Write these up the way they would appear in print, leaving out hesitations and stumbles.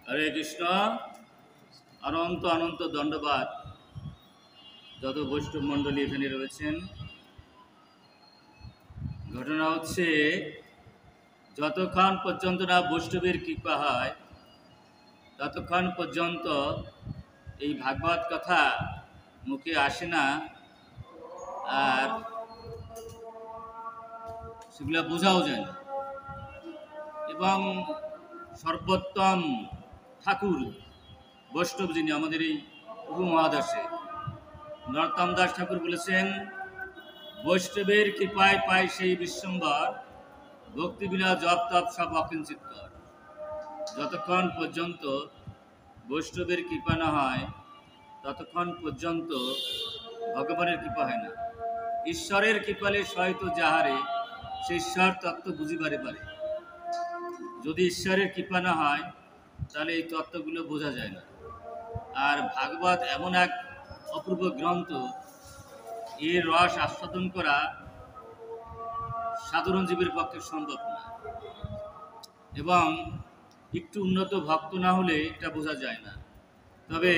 হরে কৃষ্ণ। অনন্ত অনন্ত দণ্ডবাদ যত বৈষ্ণব মণ্ডলী এখানে রয়েছেন। ঘটনা হচ্ছে, যতক্ষণ পর্যন্ত না বৈষ্ণবের কৃপা হয় ততক্ষণ পর্যন্ত এই ভাগবত কথা মুখে আসে না, আর সেগুলো বোঝাও যায় না। এবং সর্বোত্তম ঠাকুর বৈষ্ণব যিনি আমাদের এই উপমহাদেশে, নরোত্তম দাস ঠাকুর বলেছেন, বৈষ্ণবের কৃপায় পায় সেই বিশ্বম্বর, ভক্তি বিনা জপ তপ সব অকিঞ্চিতকর। যতক্ষণ পর্যন্ত বৈষ্ণবের কৃপা না হয় ততক্ষণ পর্যন্ত ভগবানের কৃপা হয় না। ঈশ্বরের কৃপালে সহিত যাহারে সে ঈশ্বর তত্ত্ব বুঝিবারে পারে। যদি ঈশ্বরের কৃপা না হয় তাহলে এই তত্ত্বগুলো বোঝা যায় না। আর ভাগবত এমন এক অপূর্ব গ্রন্থ, এর রস আস্বাদন করা সাধারণ জীবের পক্ষে সম্ভব না, এবং একটু উন্নত ভক্ত না হলে এটা বোঝা যায় না। তবে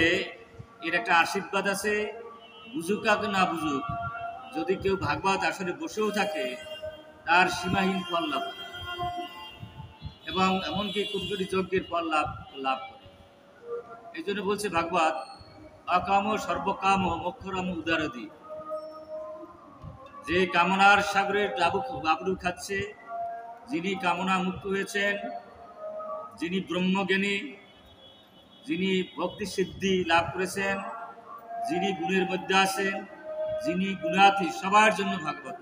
এর একটা আশীর্বাদ আছে, বুঝুক আর না বুঝুক, যদি কেউ ভাগবত আসরে বসেও থাকে তার সীমাহীন ফল লাভ করে, এবং এমনকি কোটি কোটি যজ্ঞের ফল লাভ করে। এই জন্য বলছে ভাগবত, অকাম সর্বকাম মোক্ষরম উদারদি। যে কামনার সাগরের বাবরু খাচ্ছে, যিনি কামনা মুক্ত হয়েছেন, যিনি ব্রহ্মজ্ঞানী, যিনি ভক্তি সিদ্ধি লাভ করেছেন, যিনি গুণের মধ্যে আছেন, যিনি গুণাতীত, সবার জন্য ভাগবত।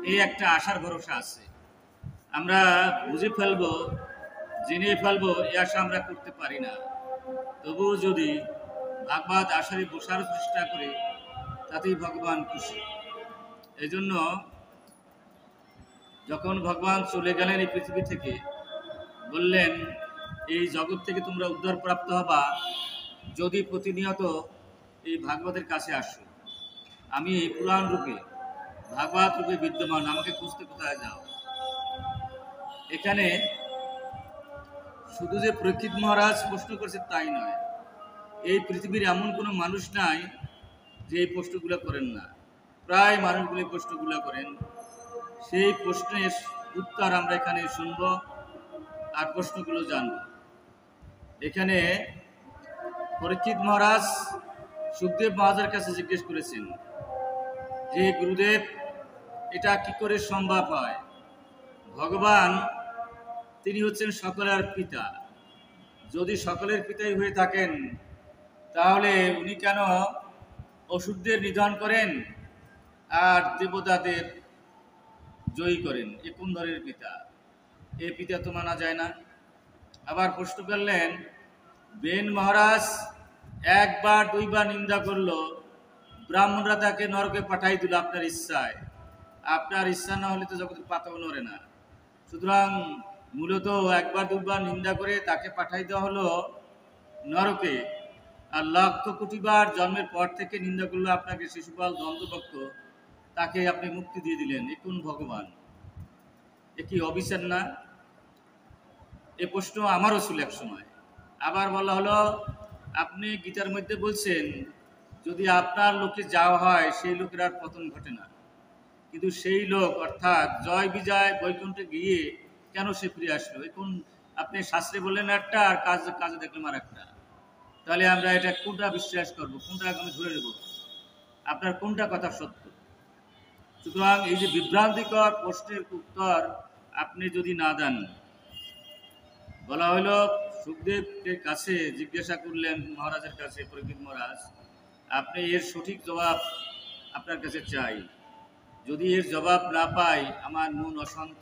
এই একটা আশার ভরসা আছে। আমরা বুঝে ফেলবো, জেনে ফেলবো, এই আশা আমরা করতে পারি না। তবুও যদি ভাগবত আসরে বসার চেষ্টা করে তাতেই ভগবান খুশি। এই জন্য যখন ভগবান চলে গেলেন এই পৃথিবী থেকে, বললেন, এই জগৎ থেকে তোমরা উদ্ধার প্রাপ্ত হবা যদি প্রতিনিয়ত এই ভাগবতের কাছে আসো। আমি পুরাণ রূপে, ভাগবত রূপে বিদ্যমান, আমাকে খুঁজতে কোথায় যাও। এখানে শুধু যে পরীক্ষিত মহারাজ প্রশ্ন করছে তাই নয়, এই পৃথিবীর এমন কোনো মানুষ নাই যে এই প্রশ্নগুলো করেন না। প্রায় মানুষগুলো এই প্রশ্নগুলো করেন। সেই প্রশ্নের উত্তর আমরা এখানে শুনব আর প্রশ্নগুলো জানব। এখানে পরীক্ষিত মহারাজ সুখদেব মহারাজের কাছে জিজ্ঞেস করেছেন যে, গুরুদেব, এটা কি করে সম্ভব হয়? ভগবান তিনি হচ্ছেন সকলের পিতা। যদি সকলের পিতাই হয়ে থাকেন তাহলে উনি কেন অসুরদের নিধন করেন আর দেবতাদের জয়ী করেন? এ কোন ধরনের পিতা? এ পিতা তো মানা যায় না। আবার প্রশ্ন করলেন, বেন মহারাজ একবার দুইবার নিন্দা করলো, ব্রাহ্মণরা তাকে নরকে পাঠাই দিল আপনার ইচ্ছায়। আপনার ইচ্ছা না হলে তো জগতের পাতাও নড়ে না। সুতরাং মূলত একবার দুবার নিন্দা করে তাকে পাঠাই দেওয়া হলো নরকে, আর লক্ষ কোটিবার জন্মের পর থেকে নিন্দা করলো আপনাকে শিশুপাল দ্বন্দ্বপক্ষ, তাকে আপনি মুক্তি দিয়ে দিলেন। এ কোন ভগবান? এ কি অবিচার না? এ প্রশ্ন আমারও ছিল এক সময়। আবার বলা হলো, আপনি গীতার মধ্যে বলছেন যদি আপনার লোকে যাওয়া হয় সেই লোকের আর পতন ঘটে না, কিন্তু সেই লোক অর্থাৎ জয় বিজয় বৈকুণ্ঠে গিয়ে কেন সে ফিরে আসলো? এখন আপনি শাস্ত্রে বললেন একটা, আর কাজে দেখলাম আর একটা। তাহলে আমরা এটা কোনটা বিশ্বাস করব, কোনটা আমি ধরে নেব? আপনার কোনটা কথা সত্য? সুতরাং এই যে বিভ্রান্তিকর প্রশ্নের উত্তর আপনি যদি না দেন, বলা হইল সুখদেবের কাছে জিজ্ঞাসা করলেন মহারাজের কাছে, পরীক্ষিত মহারাজ, আপনি এর সঠিক জবাব আপনার কাছে চাই। যদি এর জবাব না পাই আমার মন অশান্ত।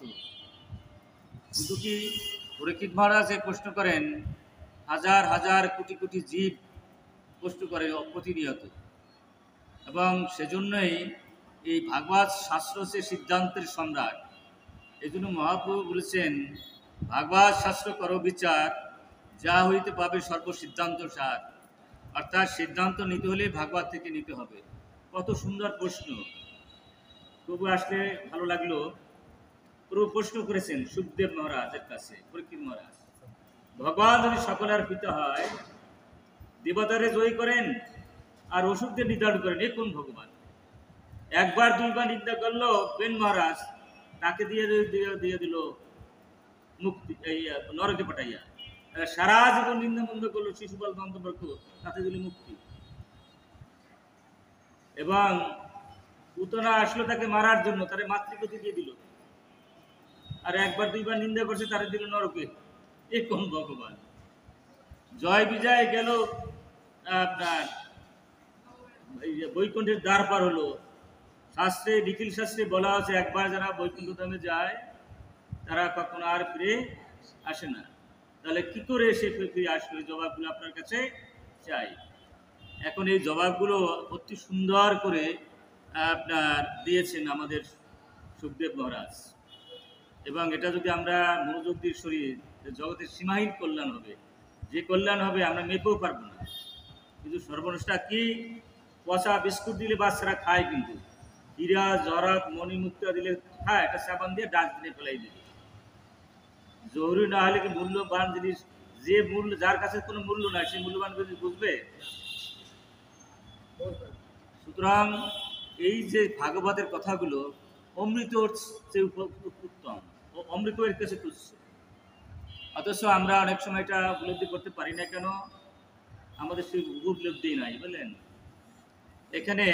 শুধু কি পরীক্ষিত মহারাজ প্রশ্ন করেন, হাজার হাজার কোটি কোটি জীব প্রশ্ন করে প্রতিনিয়ত, এবং সেজন্যই এই ভাগবত শাস্ত্র হচ্ছে সিদ্ধান্তের সম্রাট। এই জন্য মহাপ্রভু বলেছেন, ভাগবত শাস্ত্র করো বিচার, যা হইতে পাবে সর্বসিদ্ধান্ত সার। অর্থাৎ সিদ্ধান্ত নিতে হলে ভাগবত থেকে নিতে হবে। কত সুন্দর প্রশ্ন! প্রভু আসলে ভালো লাগলো। প্রভু প্রশ্ন করেছেন সুখদেব মহারাজের কাছে, পরীক্ষিত মহারাজ, ভগবান যদি সকলের পিতা হয়, দেবতারে জয়ী করেন আর অসুরদের নির্ধারণ করেন, এ কোন ভগবান? একবার দুইবার নিন্দা করলো বেন মহারাজ, তাকে দিয়ে দিয়ে দিল মুক্তি, এই নরকে পাঠাইয়া। সারা জীবন নিন্দা বন্ধ করলো শিশুপাল দন্তবর্গ, তাতে দিল মুক্তি। এবং পুতনা আসলো তাকে মারার জন্য, তারে মাতৃগতি দিয়ে দিল। আর একবার দুইবার নিন্দা করছে, তারে দিল নরকে। এ কোন ভগবান? জয় বিজয় গেল আপনার বৈকুণ্ঠের দ্বার পার হলো। শাস্ত্রে, নিখিল শাস্ত্রে বলা আছে, একবার যারা বৈকুণ্ঠ ধামে যায় তারা কখনো আর ফিরে আসে না। তাহলে কি করে সে ফিরে আসলো? জবাবগুলো আপনার কাছে চাই। এখন এই জবাবগুলো অতি সুন্দর করে আপনার দিয়েছেন আমাদের সুখদেব মহারাজ। এবং এটা যদি আমরা মনোযোগ দিয়ে সরি, জগতের সীমাহীন কল্যাণ হবে। যে কল্যাণ হবে আমরা মেপেও পারবো না। কিন্তু সর্বনষ্টা কি? পচা বিস্কুট দিলে বাচ্চারা খায়, কিন্তু হীরা জরাত মণিমুক্তা দিলে খায়, একটা সাবান দিয়ে ডাস্টবিনে ফেলাই দিবে। জরুরি না হলে কি মূল্যবান জিনিস, যে মূল্য, যার কাছে কোনো মূল্য নাই, সেই মূল্যবান জিনিস বুঝবে? সুতরাং এই যে ভাগবতের কথাগুলো অমৃত চেয়ে উত্তম, ও অমৃত এর কাছে তুচ্ছ। অথচ আমরা অনেক সময় এটা উপলব্ধি করতে পারি না। কেন? আমাদের সেই উপলব্ধি নাই, বুঝলেন? এখানে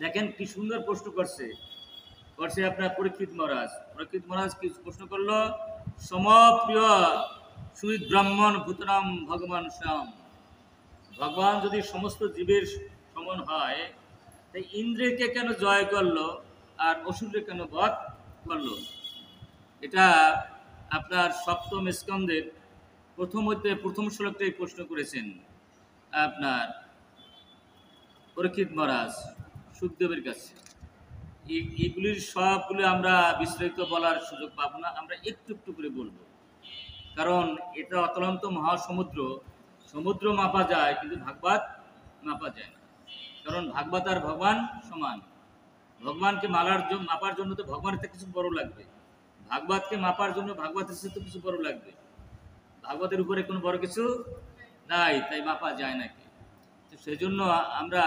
দেখেন কি সুন্দর প্রশ্ন করছে আপনার পরীক্ষিত মহারাজ। পরীক্ষিত মহারাজ কি প্রশ্ন করলো? সমপ্রিয় সুহৃদ ব্রাহ্মণ ভূতনাম ভগবান শ্যাম। ভগবান যদি সমস্ত জীবের সমান হয়, তাই ইন্দ্রকে কেন জয় করলো আর অসুরকে কেন বধ করলো? এটা আপনার সপ্তম স্কন্ধের প্রথম শ্লোকটাই প্রশ্ন করেছেন আপনার পরীক্ষিত মহারাজ সুখদেবের কাছে। এগুলির সবগুলো আমরা বিস্তারিত বলার সুযোগ পাবো না, আমরা একটু একটু করে বলবো। কারণ এটা অতলন্ত মহাসমুদ্র, সমুদ্র মাপা যায় কিন্তু ভাগবত মাপা যায় না। কারণ ভাগবত আর ভগবান সমান। ভগবানকে মাপার জন্য তো ভগবানের থেকে কিছু বড় লাগবে, ভাগবতকে মাপার জন্য ভাগবতের সাথে কিছু বড় লাগবে। ভাগবতের উপরে কোনো বড় কিছু নাই, তাই মাপা যায় নাকি। তো সেই জন্য আমরা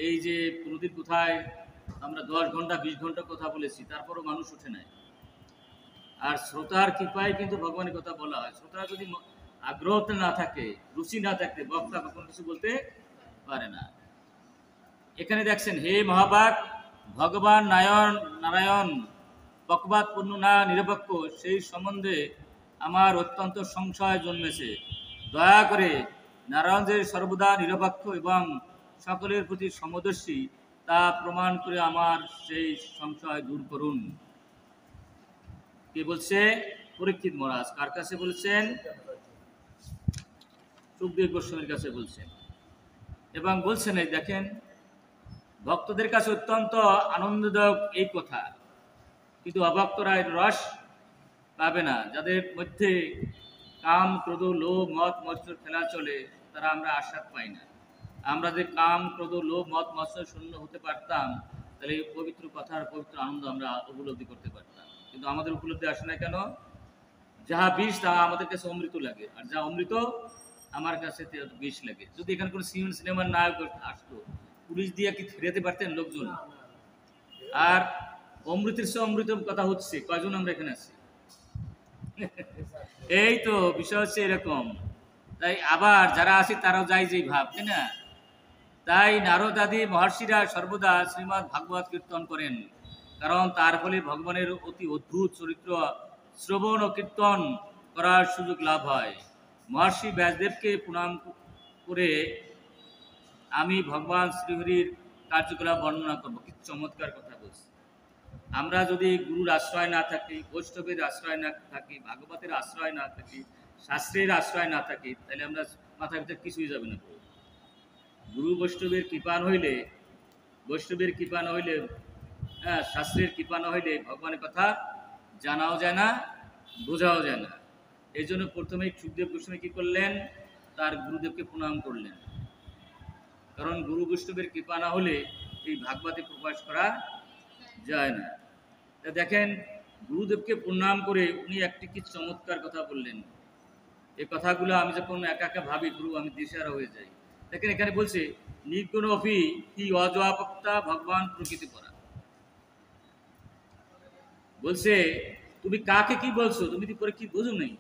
এই যে প্রতিদিন কোথায় আমরা 10 ঘন্টা 20 ঘন্টা কথা বলেছি, তারপরও মানুষ ওঠে নাই। আর শ্রোতার কৃপায় কিন্তু ভগবানের কথা বলা হয়। শ্রোতা যদি আগ্রহটা না থাকে, রুচি না থাকে, বক্তা কখনো কিছু বলতে পারে না। এখানে দেখছেন, হে মহাভাগ, ভগবান নারায়ণ পক্ষপাত পূর্ণ না নিরপেক্ষ, সেই সম্বন্ধে আমার অত্যন্ত সংশয় জন্মেছে। দয়া করে নারায়ণের সর্বদা নিরপেক্ষ এবং সকলের প্রতি সমদর্শী তা প্রমাণ করে আমার সেই সংশয় দূর করুন। কে বলছে? পরীক্ষিত মহারাজ। কার কাছে বলছেন? সুখদেব গোস্বামীর কাছে বলছেন। এবং বলছেন, এই দেখেন, ভক্তদের কাছে অত্যন্ত আনন্দদায়ক এই কথা, কিন্তু অভক্তরা এর রস পাবে না। যাদের মধ্যে কাম ক্রোধ লোভ মদ মৎসর খেলা চলে, তারা আমরা আস্বাদ পাই না। আমরা যে কাম ক্রোধ লোভ মদ মৎসর শূন্য হতে পারতাম, তাহলে এই পবিত্র কথার পবিত্র আনন্দ আমরা উপলব্ধি করতে পারতাম। কিন্তু আমাদের উপলব্ধি আসে না কেন? যাহা বিষ তা আমাদের কাছে অমৃত লাগে, আর যা অমৃত আমার কাছে বিষ লাগে। যদি এখানে কোনো সিনেমার নায়ক আসতো, পুলিশ দিয়ে কি ফেরাতে পারতেন লোকজন? আর অমৃতের সে অমৃত কথা হচ্ছে, কয়জন আমরা এখানে আছি? এই তো বিষয় হচ্ছে এরকম। তাই আবার যারা আছি তারাও যাই যেই ভাব, তাই না? তাই নারদ আদি মহর্ষিরা সর্বদা শ্রীমদ্ ভাগবত কীর্তন করেন, কারণ তার ফলে ভগবানের অতি অদ্ভুত চরিত্র শ্রবণ ও কীর্তন করার সুযোগ লাভ হয়। মহর্ষি ব্যাসদেবকে প্রণাম করে আমি ভগবান শ্রীহরির কার্যকলাপ বর্ণনা করবো। কি চমৎকার কথা বলছি। আমরা যদি গুরুর আশ্রয় না থাকি, বৈষ্ণবের আশ্রয় না থাকি, ভাগবতের আশ্রয় না থাকি, শাস্ত্রের আশ্রয় না থাকি, তাহলে আমরা মাথার ভিতরে কিছুই যাবে না। গুরু বৈষ্ণবের কৃপা হইলে, হ্যাঁ, শাস্ত্রের কৃপা না হইলে ভগবানের কথা জানাও যায় না, বোঝাও যায় না। এই জন্য প্রথমেই সুখদেব গোস্বামী কি করলেন? তার গুরুদেবকে প্রণাম করলেন। কারণ গুরু বৈষ্ণবের কৃপা না হলে এই ভাগবতে প্রকাশ করা যায় না। তা দেখেন, গুরুদেবকে প্রণাম করে উনি একটি কি চমৎকার কথা বললেন। এই কথাগুলো আমি যখন একা একা ভাবি গুরু আমি দিশারা হয়ে যাই। দেখেন এখানে বলছে নির্গুণ অপি কি অজপাক্তা ভগবান প্রকৃতি পরা। বলছে তুমি কাকে কি বলছো, তুমি পরে কি বোঝো নেই।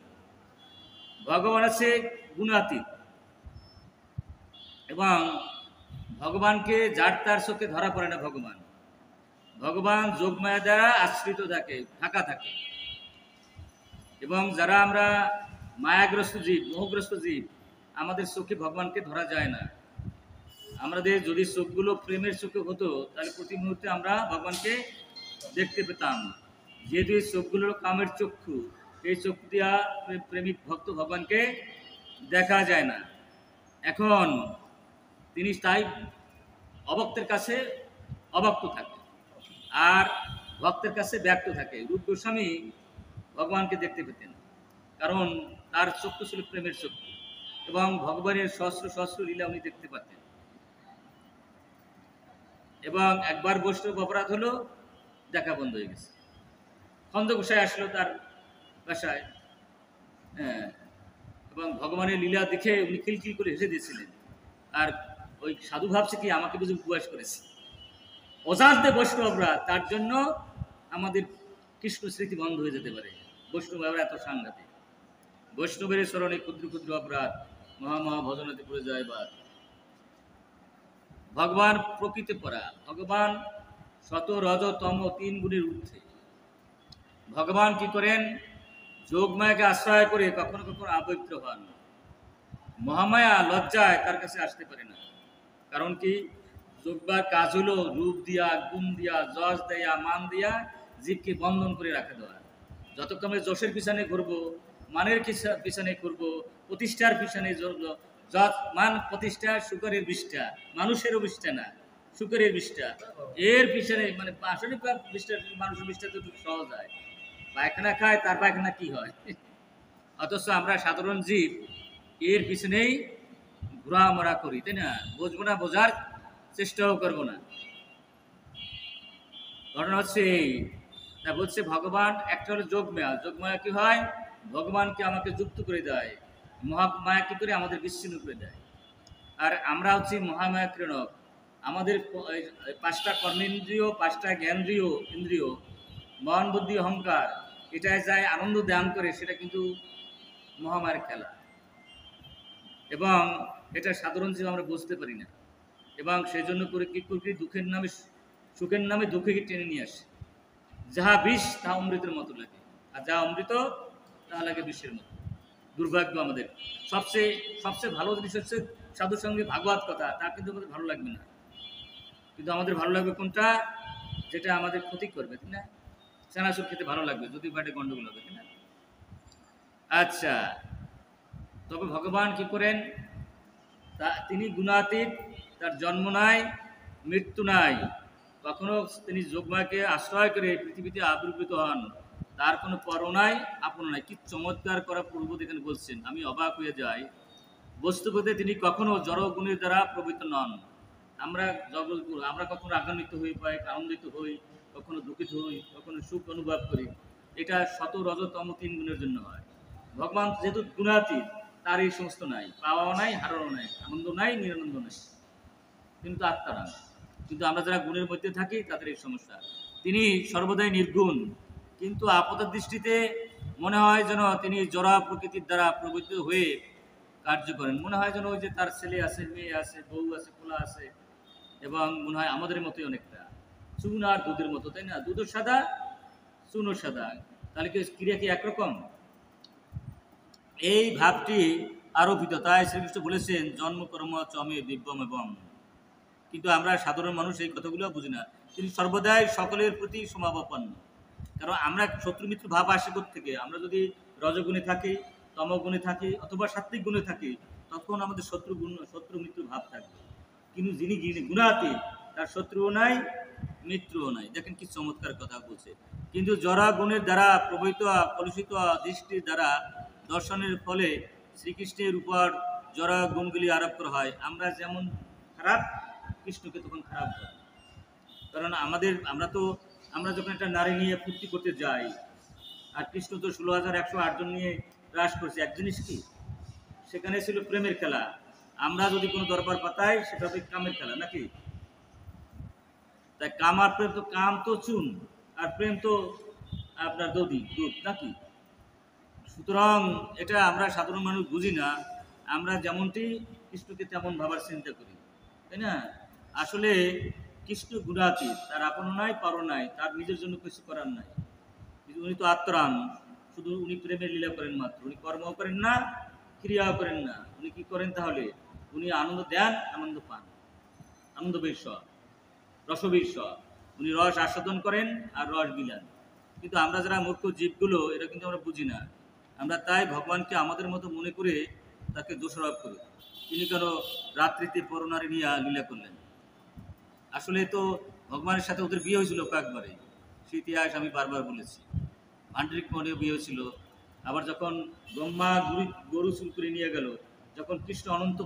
ভগবান আছে গুণাতীত, এবং ভগবানকে যার তার চোখে ধরা পড়ে না। ভগবান ভগবান যোগমায়া দ্বারা আশ্রিত থাকে, ঢাকা থাকে। এবং যারা আমরা মায়াগ্রস্ত জীব, মোহগ্রস্ত জীব, আমাদের চোখে ভগবানকে ধরা যায় না। আমাদের যদি চোখগুলো প্রেমের চোখে হতো তাহলে প্রতি মুহূর্তে আমরা ভগবানকে দেখতে পেতাম। যেহেতু এই চোখগুলোর কামের চক্ষু, এই চোখ দিয়া প্রেমিক ভক্ত ভগবানকে দেখা যায় না। এখন তিনি তাই অভক্তের কাছে অভক্ত থাকে আর ভক্তের কাছে ব্যক্ত থাকে। রূপ গোস্বামী ভগবানকে দেখতে পেতেন, কারণ তার চক্ষু ছিল প্রেমের চক্ষু, এবং ভগবানের সহস্র সহস্র লীলা উনি দেখতে পাতেন। এবং একবার বৈষ্ণব অপরাধ হলো, দেখা বন্ধ হয়ে গেছে। খন্দ গোসাই আসলো তার বাসায়, হ্যাঁ, এবং ভগবানের লীলা দেখে উনি খিলখিল করে হেসে দিয়েছিলেন। আর ওই সাধু ভাবছে কি আমাকে বুঝে উপবাস করেছে। অজান্তে বৈষ্ণব অপরাধ, তার জন্য আমাদের কৃষ্ণ স্মৃতি বন্ধ হয়ে যেতে পারে। বৈষ্ণব এত সাংঘাতিক। বৈষ্ণবের স্মরণে ক্ষুদ্র ক্ষুদ্র অপরাধ মহা ভজনাতে পড়ে যায়। বা ভগবান প্রকৃতি পরা, ভগবান শত রজ তম 3 গুণের ঊর্ধ্বে। ভগবান কি করেন, যোগমায়াকে আশ্রয় করে কখনো কখনো আবদ্ধ হন। মহামায়া লজ্জায় তার কাছে আসতে পারে না। কারণ কি, যোগবার কাজ হলো রূপ দিয়া, গুণ দিয়া, যশ দেয়া, মান দিয়া জীবকে বন্ধন করে রাখা দেওয়া। যতক্ষণ যশের পিছনে ঘুরবো, মানের পিছনে ঘুরবো, প্রতিষ্ঠার পিছনে যত মান প্রতিষ্ঠা শুকরের বিষ্ঠা, মানুষেরও বিষ্ঠা না, শুকরের বিষ্ঠা, এর পিছনে মানে আসলে বিষ্ঠা, মানুষের বিষ্ঠা তো সহজ হয়। পায়খানা খায়, তার পায়খানা কি হয়। অথচ আমরা সাধারণ জীব এর পিছনেই ঘোরামরা করি, তাই না? বুঝবো না, বোঝার চেষ্টাও করবো না। ঘটনা হচ্ছে এই, তা বলছে ভগবান একটা হলো যোগমায়া। যোগমায়া কি হয়, ভগবানকে আমাকে যুক্ত করে দেয়, মহামায়া কি করে আমাদের বিচ্ছিন্ন করে দেয়। আর আমরা হচ্ছি মহামায়া ক্রীড়ক। আমাদের 5টা কর্মেন্দ্রিয়, 5টা জ্ঞানেন্দ্রিয়, ইন্দ্রিয়, মন বুদ্ধি অহংকার, এটাই যায় আনন্দ দান করে, সেটা কিন্তু মহামায়ার খেলা। এবং এটা সাধারণ জীব আমরা বুঝতে পারি না। এবং সেই জন্য করে কি করি, দুঃখের নামে সুখের নামে দুঃখকে টেনে নিয়ে আসে। যাহা বিষ তাহা অমৃতের মতো লাগে, আর যা অমৃত তাহা লাগে বিষের মতো। দুর্ভাগ্য আমাদের। সবচেয়ে সবচেয়ে ভালো জিনিস হচ্ছে সাধুর সঙ্গে ভাগবত কথা, তা কিন্তু আমাদের ভালো লাগবে না। কিন্তু আমাদের ভালো লাগবে কোনটা, যেটা আমাদের ক্ষতি করবে, তাই না? চানাচুর খেতে ভালো লাগবে যদি পেটে গন্ডগোল হবে, তাই না? আচ্ছা, তবে ভগবান কি করেন, তিনি গুণাতীত, তার জন্ম নাই, মৃত্যু নাই। কখনো তিনি যোগমায়াকে আশ্রয় করে পৃথিবীতে আবির্ভূত হন, তার কোনো পর নাই, আপন নাই। কি চমৎকার করা পূর্ব এখানে বলছেন, আমি অবাক হয়ে যাই। বস্তুপথে তিনি কখনো জড়গুণের দ্বারা প্রবৃত্ত নন। আমরা জগৎগুরু, আমরা কখনো রাগান্বিত হই, পাই আনন্দিত হই, কখনো দুঃখিত হই, কখনো সুখ অনুভব করি। এটা শত রজতম 3 গুণের জন্য হয়। ভগবান যেহেতু গুণাতীত, তার এই সমস্ত নাই, পাওয়াও নাই, হারানো নাই, আনন্দ নাই, নিরানন্দ নাই, কিন্তু আত্মারাম। কিন্তু আমরা যারা গুণের মধ্যে থাকি তাদের এই সমস্যা। তিনি সর্বদাই নির্গুণ, কিন্তু আপাত দৃষ্টিতে মনে হয় যেন তিনি জড়া প্রকৃতির দ্বারা প্রবৃত্ত হয়ে কার্য করেন। মনে হয় যেন ওই যে তার ছেলে আছে, মেয়ে আছে, বউ আছে, পোলা আছে, এবং মনে হয় আমাদের মতোই অনেকটা চুন আর দুধের মতো, তাই না? দুধও সাদা, চুনও সাদা, তাহলে কি ক্রিয়া কি একরকম? এই ভাবটি আরোপিত। তাই শ্রীকৃষ্ণ বলেছেন জন্ম কর্ম চমে দিব্যম এবং। কিন্তু আমরা সাধারণ মানুষ এই কথাগুলো বুঝি না। তিনি সর্বদাই সকলের প্রতি সমাপন্ন। কারণ আমরা শত্রু মিত্র ভাব আসে থেকে, আমরা যদি রজগুণে থাকি, তমগুণে থাকি, অথবা সাত্বিক গুণে থাকি, তখন আমাদের শত্রু মিত্র ভাব থাকবে। কিন্তু যিনি গুণাতীত, তার শত্রুও নাই, মিত্রও নাই। দেখেন কি চমৎকার কথা বলছে। কিন্তু জরা গুণের দ্বারা প্রবহিত কলুষিত দৃষ্টির দ্বারা দর্শনের ফলে শ্রীকৃষ্ণের উপর জরা গুণগুলি আরোপ করা হয়। আমরা যেমন খারাপ, কৃষ্ণকে তখন খারাপ হয়। কারণ আমরা যখন একটা নারী নিয়ে ফুর্তি করতে যাই, আর কৃষ্ণ তো 16,108 জন নিয়ে রাস করছে, এক জিনিস কি সেখানে ছিল প্রেমের খেলা। আমরা যদি কোনো দরবার পাতাই সেটা হবে কামের খেলা নাকি? তাই কাম আর প্রেম তো, কাম তো চুন আর প্রেম তো আপনার দুধ নাকি? সুতরাং এটা আমরা সাধারণ মানুষ বুঝি না। আমরা যেমনটি কৃষ্ণকে তেমন ভাবার চিন্তা করি, তাই না? আসলে কৃষ্ণ গুণাতীত, তার আপন নাই পারো নাই, তার নিজের জন্য কিছু করার নাই। কিন্তু উনি তো আত্মরাম, শুধু উনি প্রেমের লীলা করেন মাত্র। উনি কর্মও করেন না, ক্রিয়াও করেন না। উনি কি করেন তাহলে? উনি আনন্দ দেন, আনন্দ পান, আনন্দ বৈশ্বর, রসবীশ্বর। উনি রস আস্বাদন করেন আর রস বিলান। কিন্তু আমরা যারা মূর্খ জীবগুলো, এটা কিন্তু আমরা বুঝি না। আমরা তাই ভগবানকে আমাদের মতো মনে করে তাকে দোষারোপ করি। তিনি কেন রাত্রিতে পরনারী নিয়ে লীলা করলেন? আসলে তো ভগবানের সাথে ওদের বিয়ে হয়েছিল কয়েকবারে, সেই ইতিহাস আমি বারবার বলেছি। ভান্ডারিক মনেও বিয়ে হয়েছিল। আবার যখন ব্রহ্মা গরু চুল করে নিয়ে গেল, যখন কৃষ্ণ অনন্ত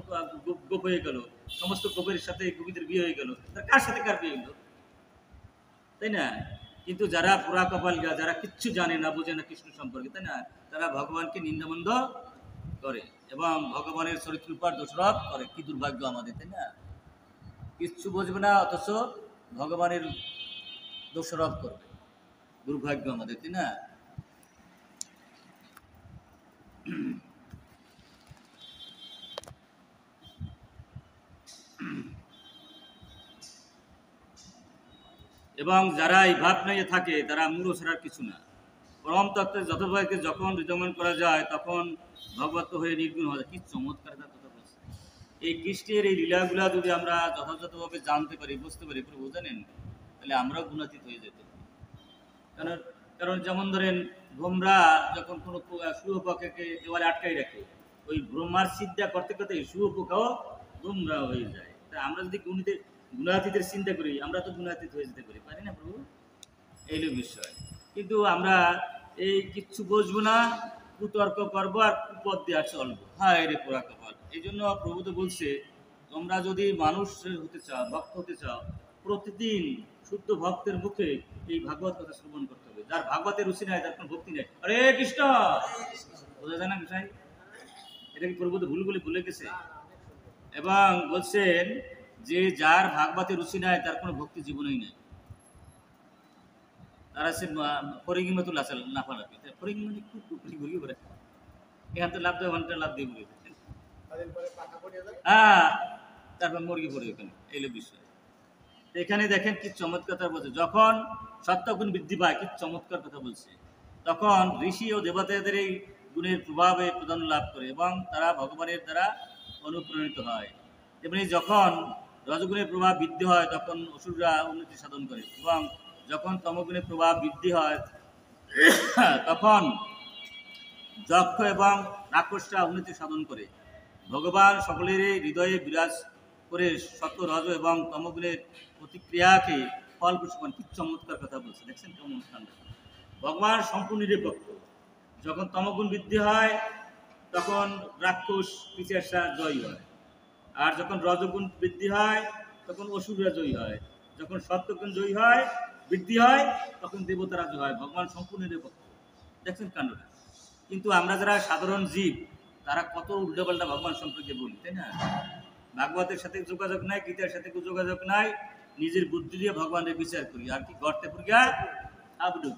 গোপ হয়ে গেল, সমস্ত গোপের সাথে গোপীদের বিয়ে হয়ে গেল, তার কার সাথে কার বিয়ে হলো, তাই না? কিন্তু যারা পুরা কপাল গা, যারা কিচ্ছু জানে না, বোঝে না কৃষ্ণ সম্পর্কে, তাই না, তারা ভগবানকে নিন্দামন্দ করে এবং ভগবানের চরিত্রের উপর দোষারোপ করে। কি দুর্ভাগ্য আমাদের, তাই না? কিচ্ছু বুঝবে না অথচ ভগবানের দোষারোপ করবে। দুর্ভাগ্য আমাদের, তাই না? এবং যারা এই ভাব নিয়ে থাকে তারা মূঢ় ছাড়ার কিছু না। পরম তত্ত্বের যথাভাবে যখন হৃদয়মন করা যায় তখন ভগবত হয়ে নির্গুণ হওয়া যায়। কি চমৎকার তার কথা বলছে। এই কৃষ্ণের এই লীলাগুলা যদি আমরা যথাযথভাবে জানতে পারি, বুঝতে পারি, প্রভু জানেন, তাহলে আমরাও গুণাতীত হয়ে যেতে পারি। কারণ কারণ যেমন ধরেন ভ্রমরা যখন কোনো শুয়োপোকাকে দেওয়ালে আটকাই রাখে, ওই ভ্রমার চিন্তা করতে করতে শুয়োপোকাও ভ্রমরা হয়ে যায়। তা আমরা যদি গুণাতীতের চিন্তা করি, আমরা তো গুণাতীত হয়ে যেতে পারি, পারি না প্রভু? এইল বিষয়। কিন্তু আমরা এই কিচ্ছু বুঝবো না, কুতর্ক করবো আর কুপদ দিয়ে চলবো। হ্যাঁ রে পোড়া কপাল। এই জন্য প্রভু তো বলছে, তোমরা যদি মানুষ হতে চাও, ভক্ত হতে চাও, প্রতিদিন শুদ্ধ ভক্তের মুখে এই ভাগবত কথা শ্রবণ করতে হবে। যার ভাগবতের রুচি নাই, তার কোনো ভক্তি নেই। আরে কৃষ্ণ, বোঝা যায় না বিষয়? এটা কি প্রভু তো ভুল বলে ভুলে গেছে? এবং বলছেন যে যার ভাগবতের রুচি নাই, তার কোনো ভক্তি জীবনেই নাই। তারা সে ফরিঙ্গি মতো লাফালাফি। ফরিঙ্গি মানে খুব ঘুরি করে, এখান থেকে লাভ দেয়, ওখানটা লাভ দিয়ে ঘুরে, হ্যাঁ, তারপর মুরগি পড়ে ওখানে। এই বিষয়। এখানে দেখেন কি চমৎকার বলছে, যখন সত্যগুণ বৃদ্ধি পায়, কি চমৎকার কথা বলছে, তখন ঋষি ও দেবতাদের এই গুণের প্রভাবে প্রধান লাভ করে এবং তারা ভগবানের দ্বারা অনুপ্রাণিত হয়। তেমনি যখন রজগুণের প্রভাব বৃদ্ধি হয় তখন অসুররা উন্নতি সাধন করে এবং যখন তমগুণের প্রভাব বৃদ্ধি হয় তখন যক্ষ এবং রাক্ষসরা উন্নতি সাধন করে। ভগবান সকলেরই হৃদয়ে বিরাজ করে সত্য, রজ এবং তমগুণের প্রতিক্রিয়াকে ফল পুষ্পন। কি চমৎকার কথা বলছে, দেখছেন কেমন ঠান্ডা। ভগবান সম্পূর্ণ নিরপেক্ষ। যখন তমগুণ বৃদ্ধি হয় তখন রাক্ষস পিচাসা জয়ী হয়, আর যখন রজগুণ বৃদ্ধি হয় তখন অসুররা জয়ী হয়, যখন সত্যগুণ জয়ী হয়, বৃদ্ধি হয়, তখন দেবতারা জয় হয়। ভগবান সম্পূর্ণ নিরপেক্ষ। দেখছেন কাণ্ডটা। কিন্তু আমরা যারা সাধারণ জীব, তারা কত উল্টাপাল্টা ভগবান সম্পর্কে বলি, তাই না? ভাগবতের সাথে যোগাযোগ নাই, গীতার সাথে যোগাযোগ নাই, নিজের বুদ্ধি দিয়ে ভগবানের বিচার করি। আর কি গর্তে পড়িয়া আবডুব।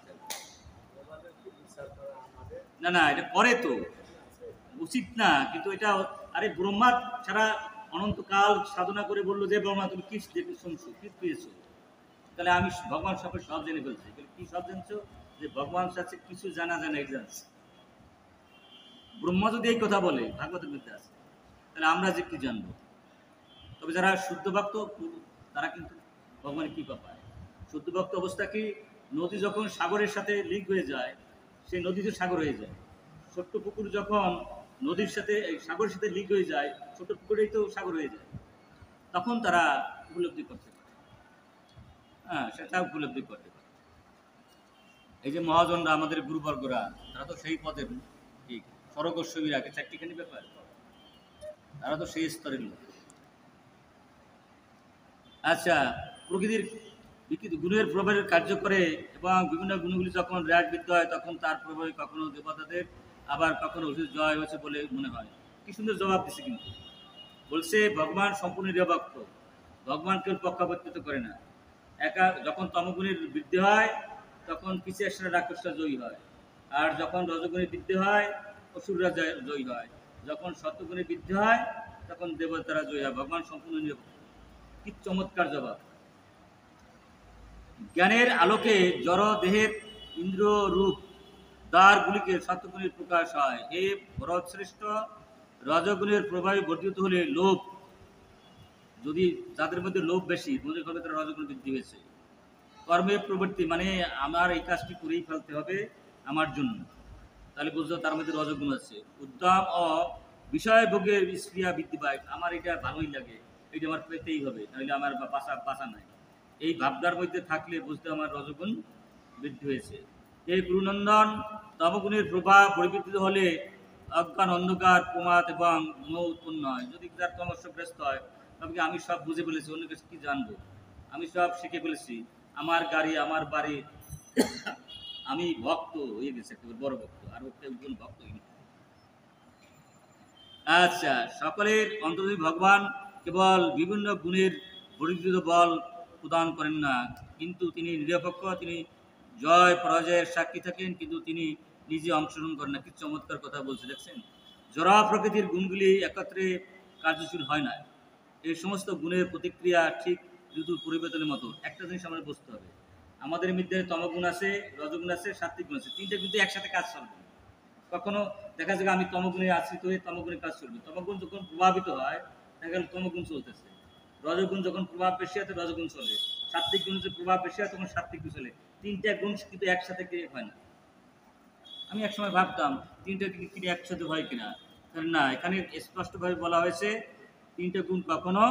না না, এটা করে তো উচিত না, কিন্তু এটা আরে ব্রহ্মা ছাড়া অনন্তকাল সাধনা করে বললো যে ব্রহ্মা তুমি কি দেখে শুনছো, কি পেয়েছো? তাহলে আমি ভগবান সম্পর্কে সব জেনে ফেলছি। কি সব জানছো? যে ভগবান সাথে কিছু জানা যায় না, এটা জানছি। ব্রহ্মা যদি এই কথা বলে, ভাগবতের মধ্যে আছে, তাহলে আমরা যে কি জানবো? তবে যারা শুদ্ধ ভক্ত, তারা কিন্তু ভগবানের কৃপা পায়। শুদ্ধ ভক্ত অবস্থা কি? নদী যখন সাগরের সাথে লিঙ্ক হয়ে যায়, সেই নদী তো সাগর হয়ে যায়। ছোট্ট পুকুর যখন নদীর সাথে, সাগরের সাথে লিঙ্ক হয়ে যায়, ছোট পুকুরেই তো সাগর হয়ে যায়। তখন তারা উপলব্ধি করতে পারে, হ্যাঁ, সেটা উপলব্ধি করতে পারে। এই যে মহাজনরা, আমাদের গুরুবর্গরা, তারা তো সেই পদের ঠিক স্বর্গস্বীরা, চারটিখানি ব্যাপার, তারা তো সেই স্তরের লোক। আচ্ছা, প্রকৃতির গুণের প্রভাবের কার্য করে এবং বিভিন্ন গুণগুলি যখন হ্রাস বৃদ্ধি হয় তখন তার প্রভাবে কখনো দেবতাদের, আবার কখনো অসুর জয় হয়েছে বলে মনে হয়। কি সুন্দর জবাব দিচ্ছে, কিন্তু বলছে ভগবান সম্পূর্ণ নিরপেক্ষ, ভগবান কেউ পক্ষপাতিত্ব করে না। একা যখন তমগুণের বৃদ্ধি হয় তখন পিছিয়ে রাক্ষসরা জয়ী হয়, আর যখন রজগুণের বৃদ্ধি হয় অসুররা জয়ী হয়, যখন সত্যগুণের বৃদ্ধি হয় তখন দেবতারা জয়ী হয়। ভগবান সম্পূর্ণ নিরপেক্ষ। কি চমৎকার জবাব! জ্ঞানের আলোকে জড় দেহের ইন্দ্র রূপ দ্বারগুলিকে সত্যগুণের প্রকাশ হয়। এ ভরত শ্রেষ্ঠ, রজগুণের প্রভাবে বর্ধিত হলে লোভ, যদি যাদের মধ্যে লোভ বেশি মনে করবে তারা রজগুণ বৃদ্ধি হয়েছে। কর্মের প্রবৃত্তি মানে আমার এই কাজটি করেই ফেলতে হবে আমার জন্য, তাহলে বুঝতে তার মধ্যে রজগুণ আছে। উদ্যম ও বিষয় ভোগের স্প্রিয়া বৃদ্ধি পায়, আমার এটা ভালোই লাগে, এটা আমার পেতেই হবে, নাহলে আমার বাঁচা নাই, এই ভাবনার মধ্যে থাকলে বুঝতে আমার রজগুণ বৃদ্ধি হয়েছে। এই গুরুনন্দন তমগুণের প্রভাব পরিবর্তিত হলে অজ্ঞান, অন্ধকার, প্রমাদ এবং মোহ উৎপন্ন হয়। যদি তার তমস্যগ্রস্ত হয় তবে আমি সব বুঝে ফেলেছি, অন্য কিছু কি জানবো, আমি সব শিখে ফেলেছি, আমার গাড়ি, আমার বাড়ি, আমি ভক্ত হয়ে গেছে, একেবারে বড় ভক্ত, আর কোন ভক্ত। আচ্ছা, সকলের অন্তর্যামী ভগবান কেবল বিভিন্ন গুণের পরিচিত বল প্রদান করেন না, কিন্তু তিনি নিরপেক্ষ, তিনি জয় পরাজয়ের সাক্ষী থাকেন, কিন্তু তিনি নিজে অংশগ্রহণ করেন না। কি চমৎকার কথা বলছে দেখছেন! জড়া প্রকৃতির গুণগুলি একত্রে কার্যশীল হয় না, এই সমস্ত গুণের প্রতিক্রিয়া ঠিক ঋতুর পরিবর্তনের মতো। একটা জিনিস আমাদের বুঝতে হবে, আমাদের মধ্যে তমগুণ আছে, রজগুণ আছে, সাত্বিক গুণ আছে, তিনটা কিন্তু একসাথে কাজ চলবে। কখনো দেখা যাবে আমি তমগুণে আশ্রিত হয়ে তমগুণে কাজ চলবে, তমগুণ যখন প্রভাবিত হয় দেখা গেল তমগুণ চলতেছে, রজগুণ যখন প্রভাব বেশি হয় রজগুণ চলে, সাত্বিক গুণ যে প্রভাব বেশি হয় তখন সাত্বিক গুণ চলে। তিনটা গুণ কিন্তু একসাথে ক্রিয়া হয় না। আমি একসময় ভাবতাম তিনটা ক্রিয়া একসাথে হয় কিনা, না, এখানে স্পষ্টভাবে বলা হয়েছে তিনটা গুণ কখনো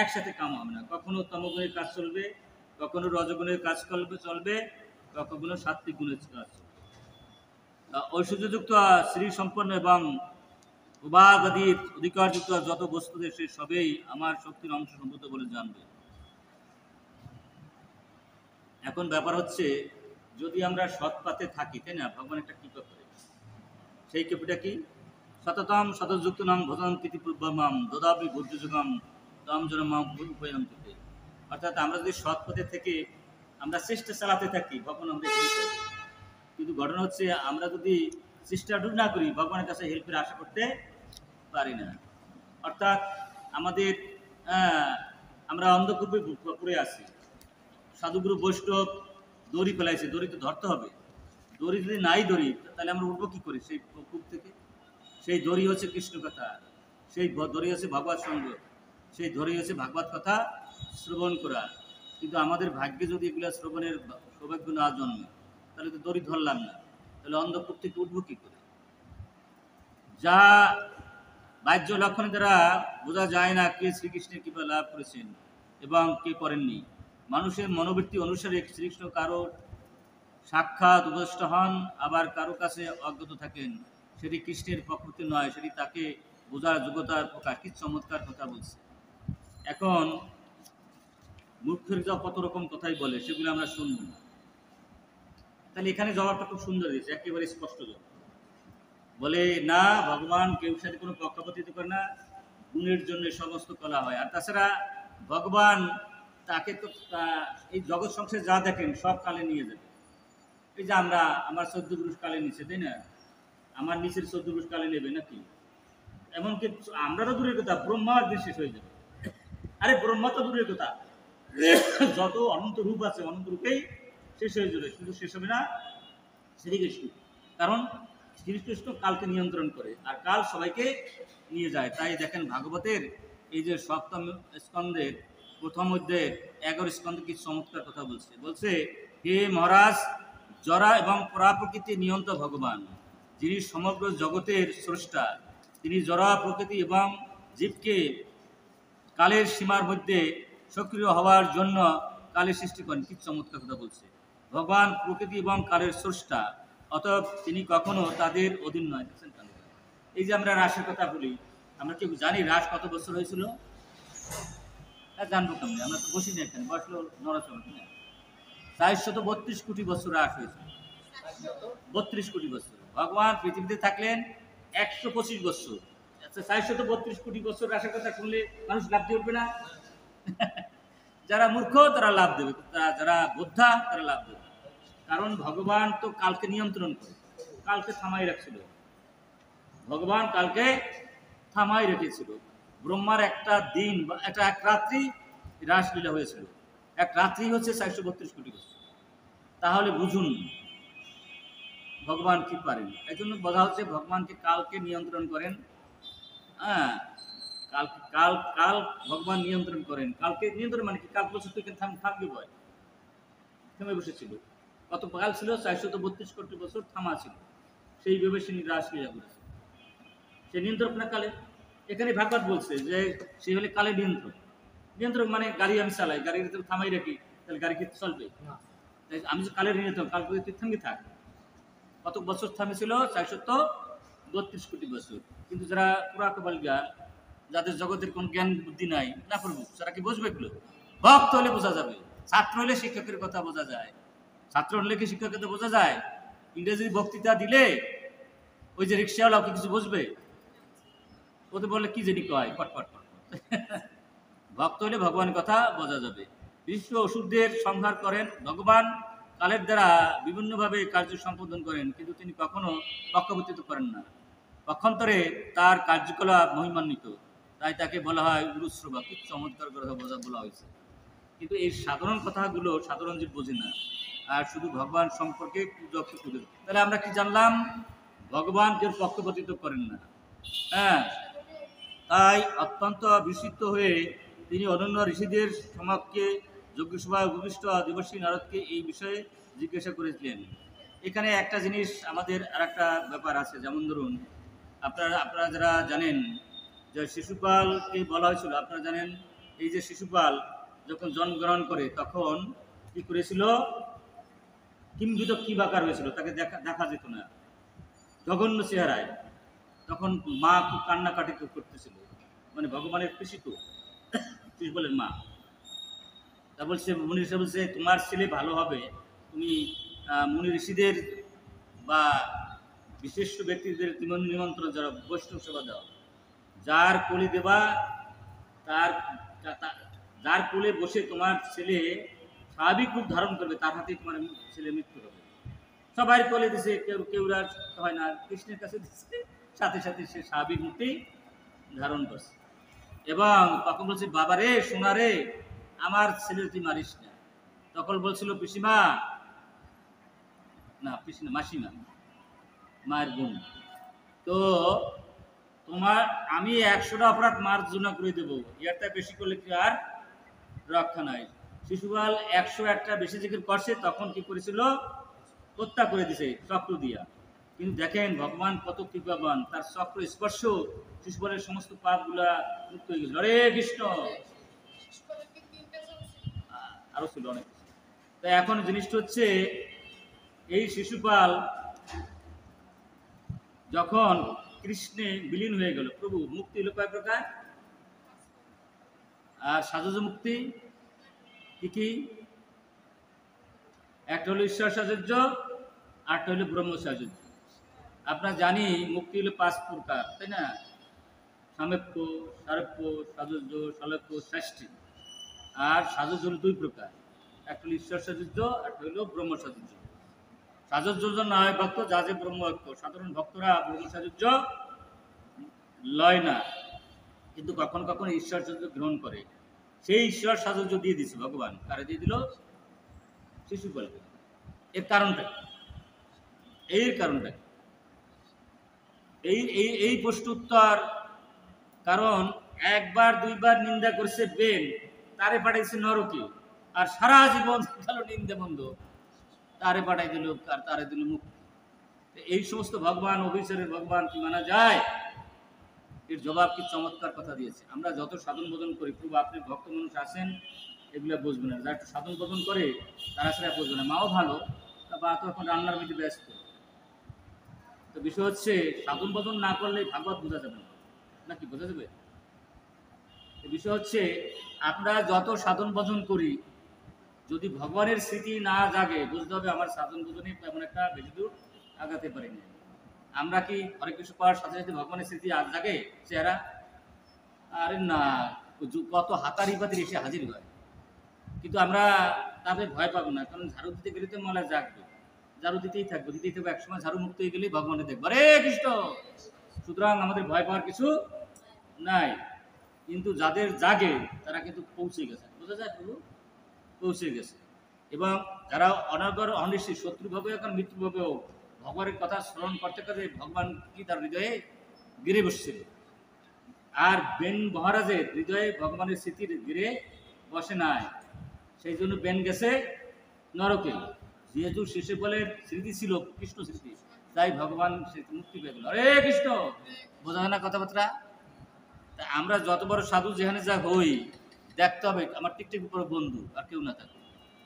একসাথে কাম হবে না, কখনো তমগুণের কাজ চলবে, কখনো রজগুণের কাজ চলবে, কখনো সাত্বিক গুণের কাজ চলবে। ঐশ্বর্যযুক্ত, শ্রী সম্পন্ন এবং উপাধির অধিকারযুক্ত যত বস্তু সে সবেই আমার শক্তির অংশ সম্ভূত বলে জানবে। এখন ব্যাপার হচ্ছে, যদি আমরা সৎপাতে থাকি, তাই না, ভগবান একটা কৃপা করে, সেই কৃপাটা কি? সততম সতযুক্ত নাম ভজন কৃতিপূর্বমাম দদাবি বুদ্ধযুগম তম জনমাম উপায়ম থেকে। অর্থাৎ আমরা যদি সৎপথে থেকে আমরা চেষ্টা চালাতে থাকি, ভগবান আমাদের হেল্প করবে। কিন্তু ঘটনা হচ্ছে আমরা যদি চেষ্টাটুকু না করি ভগবানের কাছে হেল্পের আশা করতে পারি না। অর্থাৎ আমাদের আমরা অন্ধকূপে পড়ে আছি, সাধুগুরু বৈষ্ণব দড়ি ফেলাইছে, দড়ি তো ধরতে হবে, দড়ি যদি নাই ধরি তাহলে আমরা উঠবো কী করি সেই কূপ থেকে? সেই দড়ি হচ্ছে কৃষ্ণ কথা, সেই দড়ি হচ্ছে ভগবত সঙ্গ, সেই দড়ি হচ্ছে ভাগবত কথা শ্রবণ করা। কিন্তু আমাদের ভাগ্যে যদি এগুলো শ্রবণের সৌভাগ্য না জন্মে তাহলে তো দড়ি ধরলাম না, তাহলে অন্ধকূপ থেকে উঠবো কী করে? যা বাহ্য লক্ষণের দ্বারা বোঝা যায় না কে শ্রীকৃষ্ণের কৃপা লাভ করেছেন এবং কে করেননি। মানুষের মনোবৃত্তি অনুসারে শ্রীকৃষ্ণ কারো সাক্ষাৎ উপদেষ্টা হন, আবার কারো কাছে অজ্ঞাত থাকেন, সেটি কৃষ্ণের প্রকৃতি নয়, সেটি তাকে বোঝার যোগ্যতার প্রকাশ। কি চমৎকার কথা বলছে! এখন মূর্খের যা কত রকম কথাই বলে, সেগুলো আমরা শুনব না। তাহলে এখানে জবাবটা খুব সুন্দর দিয়েছে, একেবারে স্পষ্ট জবাব। বলে না, ভগবান কেউ সাথে কোনো পক্ষপাতিত্ব করে না, গুণের জন্য সমস্ত কলা হয়। আর তাছাড়া ভগবান তাকে তো এই জগৎ সংসারে যা দেখেন সব কালে নিয়ে যাবে। এই যে আমার 14 পুরুষ কালে নিচ্ছে, তাই না, আমার নিচের 14 পুরুষ কালে নেবে নাকি? এমনকি আমরা তো দূরের কথা, ব্রহ্মা একদিন শেষ হয়ে যাবে। আরে ব্রহ্মা তো দূরের কথা, যত অনন্ত রূপ আছে অনন্ত রূপেই শেষ হয়ে যাবে, কিন্তু শেষ হবে না শ্রীকৃষ্ণ। কারণ শ্রীকৃষ্ণ কালকে নিয়ন্ত্রণ করে, আর কাল সবাইকে নিয়ে যায়। তাই দেখেন ভাগবতের এই যে সপ্তম স্কন্ধের প্রথম অধ্যায়ের 11 স্কন্ধে কি চমৎকার কথা বলছে, হে মহারাজ, জরা এবং পরাপ্রকৃতি নিয়ন্ত ভগবান, যিনি সমগ্র জগতের স্রষ্টা, তিনি জরা প্রকৃতি এবং জীবকে কালের সীমার মধ্যে সক্রিয় হওয়ার জন্য কালের সৃষ্টি করেন। কি চমৎকার কথা বলছে! ভগবান প্রকৃতি এবং কালের স্রষ্টা, অতএব তিনি কখনো তাদের অধীন নয়। এই যে আমরা রাসের কথা বলি, আমরা কি জানি রাস কত বছর হয়েছিল? জানবো কেমনি, আমরা তো বসি না এখানে, বসলো নড়াচড়া। 432 কোটি বছর রাস হয়েছিল, 32 কোটি বছর। ভগবান পৃথিবীতে থাকলেন 125 বছর, আচ্ছা, 432 কোটি বছর আসার কথা শুনলে মানুষ লাভ দিয়ে উঠবে না? যারা মূর্খ তারা লাভ দেবে, যারা বোদ্ধা তারা লাভ দেবে। কারণ ভগবান তো কালকে নিয়ন্ত্রণ করে, কালকে থামাই রাখছিল। ভগবান কালকে থামাই রেখেছিল। ব্রহ্মার একটা দিন বা একটা এক রাত্রি রাসলীলা হয়েছিল, এক রাত্রি হচ্ছে 432 কোটি বছর। তাহলে বুঝুন ভগবান কি পারেন। এই জন্য বলা হচ্ছে ভগবানকে কালকে নিয়ন্ত্রণ করেন। হ্যাঁ, কাল কাল কাল ভগবান নিয়ন্ত্রণ করেন। কালকে নিয়ন্ত্রণ মানে কি? কাল বছর থেকে থামবে ভয়, থেমে বসেছিল। কত কাল ছিল? 432 কোটি বছর থামা ছিল। সেই ভেবে সে রাসলীলা করেছে, সে নিয়ন্ত্রক না কালে। এখানে ভাগবত বলছে যে সে হলে কালে নিয়ন্ত্রক। নিয়ন্ত্রক মানে গাড়ি আমি চালাই, গাড়ির তো থামাই রাখি, তাহলে গাড়ি কি চলবে? আমি যে কালের নিয়ন্ত্রক, কাল করে তুই থামিয়ে থাক। কত বছর থামেছিল? 432 কোটি বছর। কিন্তু যারা পুরাকবালিকা, যাদের জগতের কোন জ্ঞান বুদ্ধি নাই, না প্রভু, তারা কি বুঝবে এগুলো? ভক্ত হলে বোঝা যাবে, ছাত্র হলে শিক্ষকের কথা বোঝা যায়। ছাত্র হলে কি শিক্ষকের কথা বোঝা যায়? ইংরেজি বক্তৃতা দিলে ওই যে রিক্সাওয়ালা ওকে কিছু বুঝবে? ওতে বললে কি জানি কয়, পটপট পট। ভক্ত হলে ভগবানের কথা বোঝা যাবে। বিশ্ব ওষুধদের সংহার করেন ভগবান, কালের দ্বারা বিভিন্নভাবে কার্য সম্পাদন করেন, কিন্তু তিনি কখনো পক্ষপাতিত্ব করেন না। পক্ষান্তরে তার কার্যকলাপ মহিমান্বিত, তাই তাকে বলা হয় উরুশ্রবা। কি চমৎকার কথা বলা হয়েছে। কিন্তু এই সাধারণ কথাগুলো সাধারণ যে বোঝে না, আর শুধু ভগবান সম্পর্কে যত খুঁজে। তাহলে আমরা কি জানলাম? ভগবান কেউ পক্ষপাতিত্ব করেন না। হ্যাঁ, তাই অত্যন্ত বিস্মিত হয়ে তিনি অনন্য ঋষিদের সমক্ষে যজ্ঞসভায় উপবিষ্ট দেবর্ষী নারদকে এই বিষয়ে জিজ্ঞাসা করেছিলেন। এখানে একটা জিনিস আমাদের আর একটা ব্যাপার আছে। যেমন ধরুন, আপনারা যারা জানেন যে শিশুপালকে বলা হয়েছিল, আপনারা জানেন এই যে শিশুপাল যখন জন্মগ্রহণ করে তখন কি করেছিল? কিম্ভূত কি বাকার হয়েছিল, তাকে দেখা যেত না, জঘন্য চেহারায়। তখন মা খুব কান্নাকাটি করতেছিল, মানে ভগবানের কৃষিত শিশুপালের মা। তা বলছে, মুনি ঋষি বলছে তোমার ছেলে ভালো হবে, তুমি মুনি ঋষিদের বা বিশিষ্ট ব্যক্তিদের নিমন্ত্রণ, যারা বৈষ্ণব সেবা দাও, যার কোলে দেবা তার যার কোলে বসে তোমার ছেলে স্বাভাবিক রূপ ধারণ করবে, তার হাতেই তোমার ছেলে মৃত্যু হবে। সবাই কোলে দিছে, কেউ আর হয় না, কৃষ্ণের কাছে দিচ্ছে, সাথে সাথে সে স্বাভাবিক রূপেই ধারণ করছে। এবং তখন বলছে, বাবা রে, সোনা রে, আমার ছেলের তুই মারিস না। তখন বলছিল পিসিমা, না পিসিমা, মাসিমা, মায়ের বোন, তো তোমার আমি 100টা অপরাধ মার্জনা করে দেবো, ইয়ারটা বেশি করলে কি আর রক্ষা নাই। শিশুপাল 101টা বেশি জিকির করছে, তখন কি করেছিল? হত্যা করে দিছে চক্র দিয়া। কিন্তু দেখেন ভগবান কত কৃপাবান, তার চক্র স্পর্শ শিশুপালের সমস্ত পাপগুলা মুক্ত হয়ে গেছিল। হরে কৃষ্ণ। আরো ছিল অনেক কিছু। তাই এখন জিনিসটা হচ্ছে, এই শিশুপাল যখন কৃষ্ণে বিলীন হয়ে গেল, প্রভু মুক্তি হলো কয় প্রকার? আর সাজুজ মুক্তি কি কি? একটা হলো ঈশ্বর সাজুজ্য, আরটা হলো ব্রহ্ম সাজুজ্য। আপনারা জানি মুক্তি হলো 5 প্রকার, তাই না? সামেপ্য, সারপ্য, সাজুজ্য, সালক্য, ষষ্ঠী। আর সাজুজ্য হলো 2 প্রকার, একটা হলো ঈশ্বর সাজুজ্য, একটা হলো ব্রহ্ম সাজুজ্য। সাজুজ্য নয় ভক্ত, যা যে ব্রহ্ম ঐক্য। সাধারণ ভক্তরা ব্রহ্ম সাজুজ্য লয় না, কিন্তু কখন কখন ঈশ্বর সাজুজ্য গ্রহণ করে। সেই ঈশ্বর সাজুজ্য দিয়ে দিছে ভগবান, কারে দিয়ে দিল? শিশুপালকে। এর কারণটা এই কারণটা এই এই এই প্রশ্নোত্তর। কারণ একবার দুইবার নিন্দা করছে বেন, তারে পাঠাইছে নরকে, আর সারা জীবন গেল নিন্দা বন্ধ, তারে পাঠাই দিল, আর তারে দিল মুক্তি। এই সমস্ত ভগবান, অভিচারের ভগবান কি মানা যায়? এর জবাব কি চমৎকার কথা দিয়েছে। আমরা যত সাধন ভোজন করি, প্রভু আপনি ভক্ত মানুষ আছেন, এগুলা বুঝবে না। যারা একটু সাধন ভোজন করে তারা সেটা বুঝবে না। মাও ভালো, তা বা তো এখন রান্নার মধ্যে ব্যস্ত। তো বিষয় হচ্ছে, সাধন ভোজন না করলে ভাগবত বোঝা যাবে না, নাকি বোঝা যাবে? বিষয় হচ্ছে, আমরা যত সাধন ভোজন করি, যদি ভগবানের স্মৃতি না জাগে, বুঝতে হবে আমার সাধন ভোজনে তেমন একটা বেশি দূর আগাতে পারিনি। আমরা কি হরে কৃষ্ণ পাওয়ার সাথে সাথে ভগবানের স্মৃতি আজ জাগে চেহারা? আরে না, কত হাতারি পাতির এসে হাজির হয়, কিন্তু আমরা তাদের ভয় পাবো না, কারণ ঝাড়ু দিতে গেলে তো মলা জাগবে, ঝাড়ু দিতেই থাকবো, একসময় ঝাড়ু মুক্ত হয়ে গেলেই ভগবানের দেখবো হরে কৃষ্ণ। সুতরাং আমাদের ভয় পাওয়ার কিছু নাই, কিন্তু যাদের জাগে তারা কিন্তু পৌঁছে গেছে, বোঝা যায় প্রভু পৌঁছে গেছে। এবং যারা অনাগর অনিশ্চি শত্রুভাবে এখন মৃত্যুভাবেও ভগবানের কথা স্মরণ করতে করতে ভগবান কি তার হৃদয়ে গিরে বসছিল। আর বেন মহারাজের হৃদয়ে ভগবানের স্মৃতির গিরে বসে নাই, সেই জন্য বেন গেছে নরকে। যেহেতু শেষে বলে স্মৃতি ছিল কৃষ্ণ স্মৃতি, তাই ভগবান মুক্তি পেয়ে গেল। হরে কৃষ্ণ, বোঝা হয় না কথাবার্তা? তা আমরা যত বড় সাধু যেখানে যা হই, দেখতে হবে আমার টিকটিক উপর বন্ধু আর কেউ না থাকে,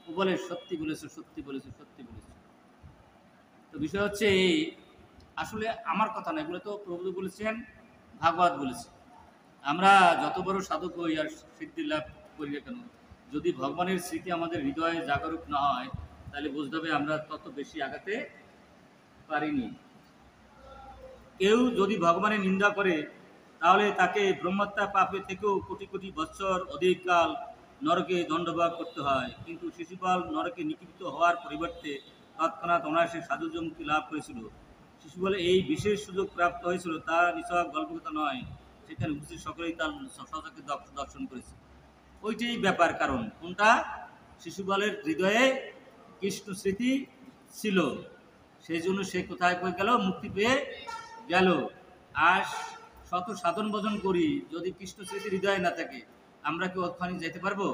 ও বলে সত্যি বলেছে, সত্যি বলেছে, সত্যি বলেছে। তো বিষয় হচ্ছে এই, আসলে আমার কথা না, এগুলো তো প্রভু বলেছেন, ভাগবত বলেছে। আমরা যত বড় সাধক হই আর সিদ্ধি লাভ করি না কেন, যদি ভগবানের স্মৃতি আমাদের হৃদয়ে জাগরুক না হয়, তাহলে বুঝতে হবে আমরা তত বেশি আগাতে পারিনি। কেউ যদি ভগবানের নিন্দা করে, তাহলে তাকে ব্রহ্মহত্যা পাপে থেকেও কোটি কোটি বৎসর অধিককাল নরকে দণ্ডভোগ করতে হয়। কিন্তু শিশুপাল নরকে নিক্ষিপ্ত হওয়ার পরিবর্তে তৎক্ষণাৎ অনায়াসে সাধুর্য মুক্তি লাভ করেছিল। শিশুপালে এই বিশেষ সুযোগ প্রাপ্ত হয়েছিল, তা নিছক গল্পকথা নয়, সেখানে উপস্থিত সকলেই তার সচক্ষে দর্শন করেছে। ওইটাই ব্যাপার, কারণ কোনটা? শিশুপালের হৃদয়ে কৃষ্ণ স্মৃতি ছিল, সেই জন্য সে কোথায় পেয়ে গেল? মুক্তি পেয়ে গেল। আর শত সাধন ভজন করি, যদি কৃষ্ণ স্মৃতি হৃদয়ে না থাকে, আমরা কি ওখানে যেতে পারবো?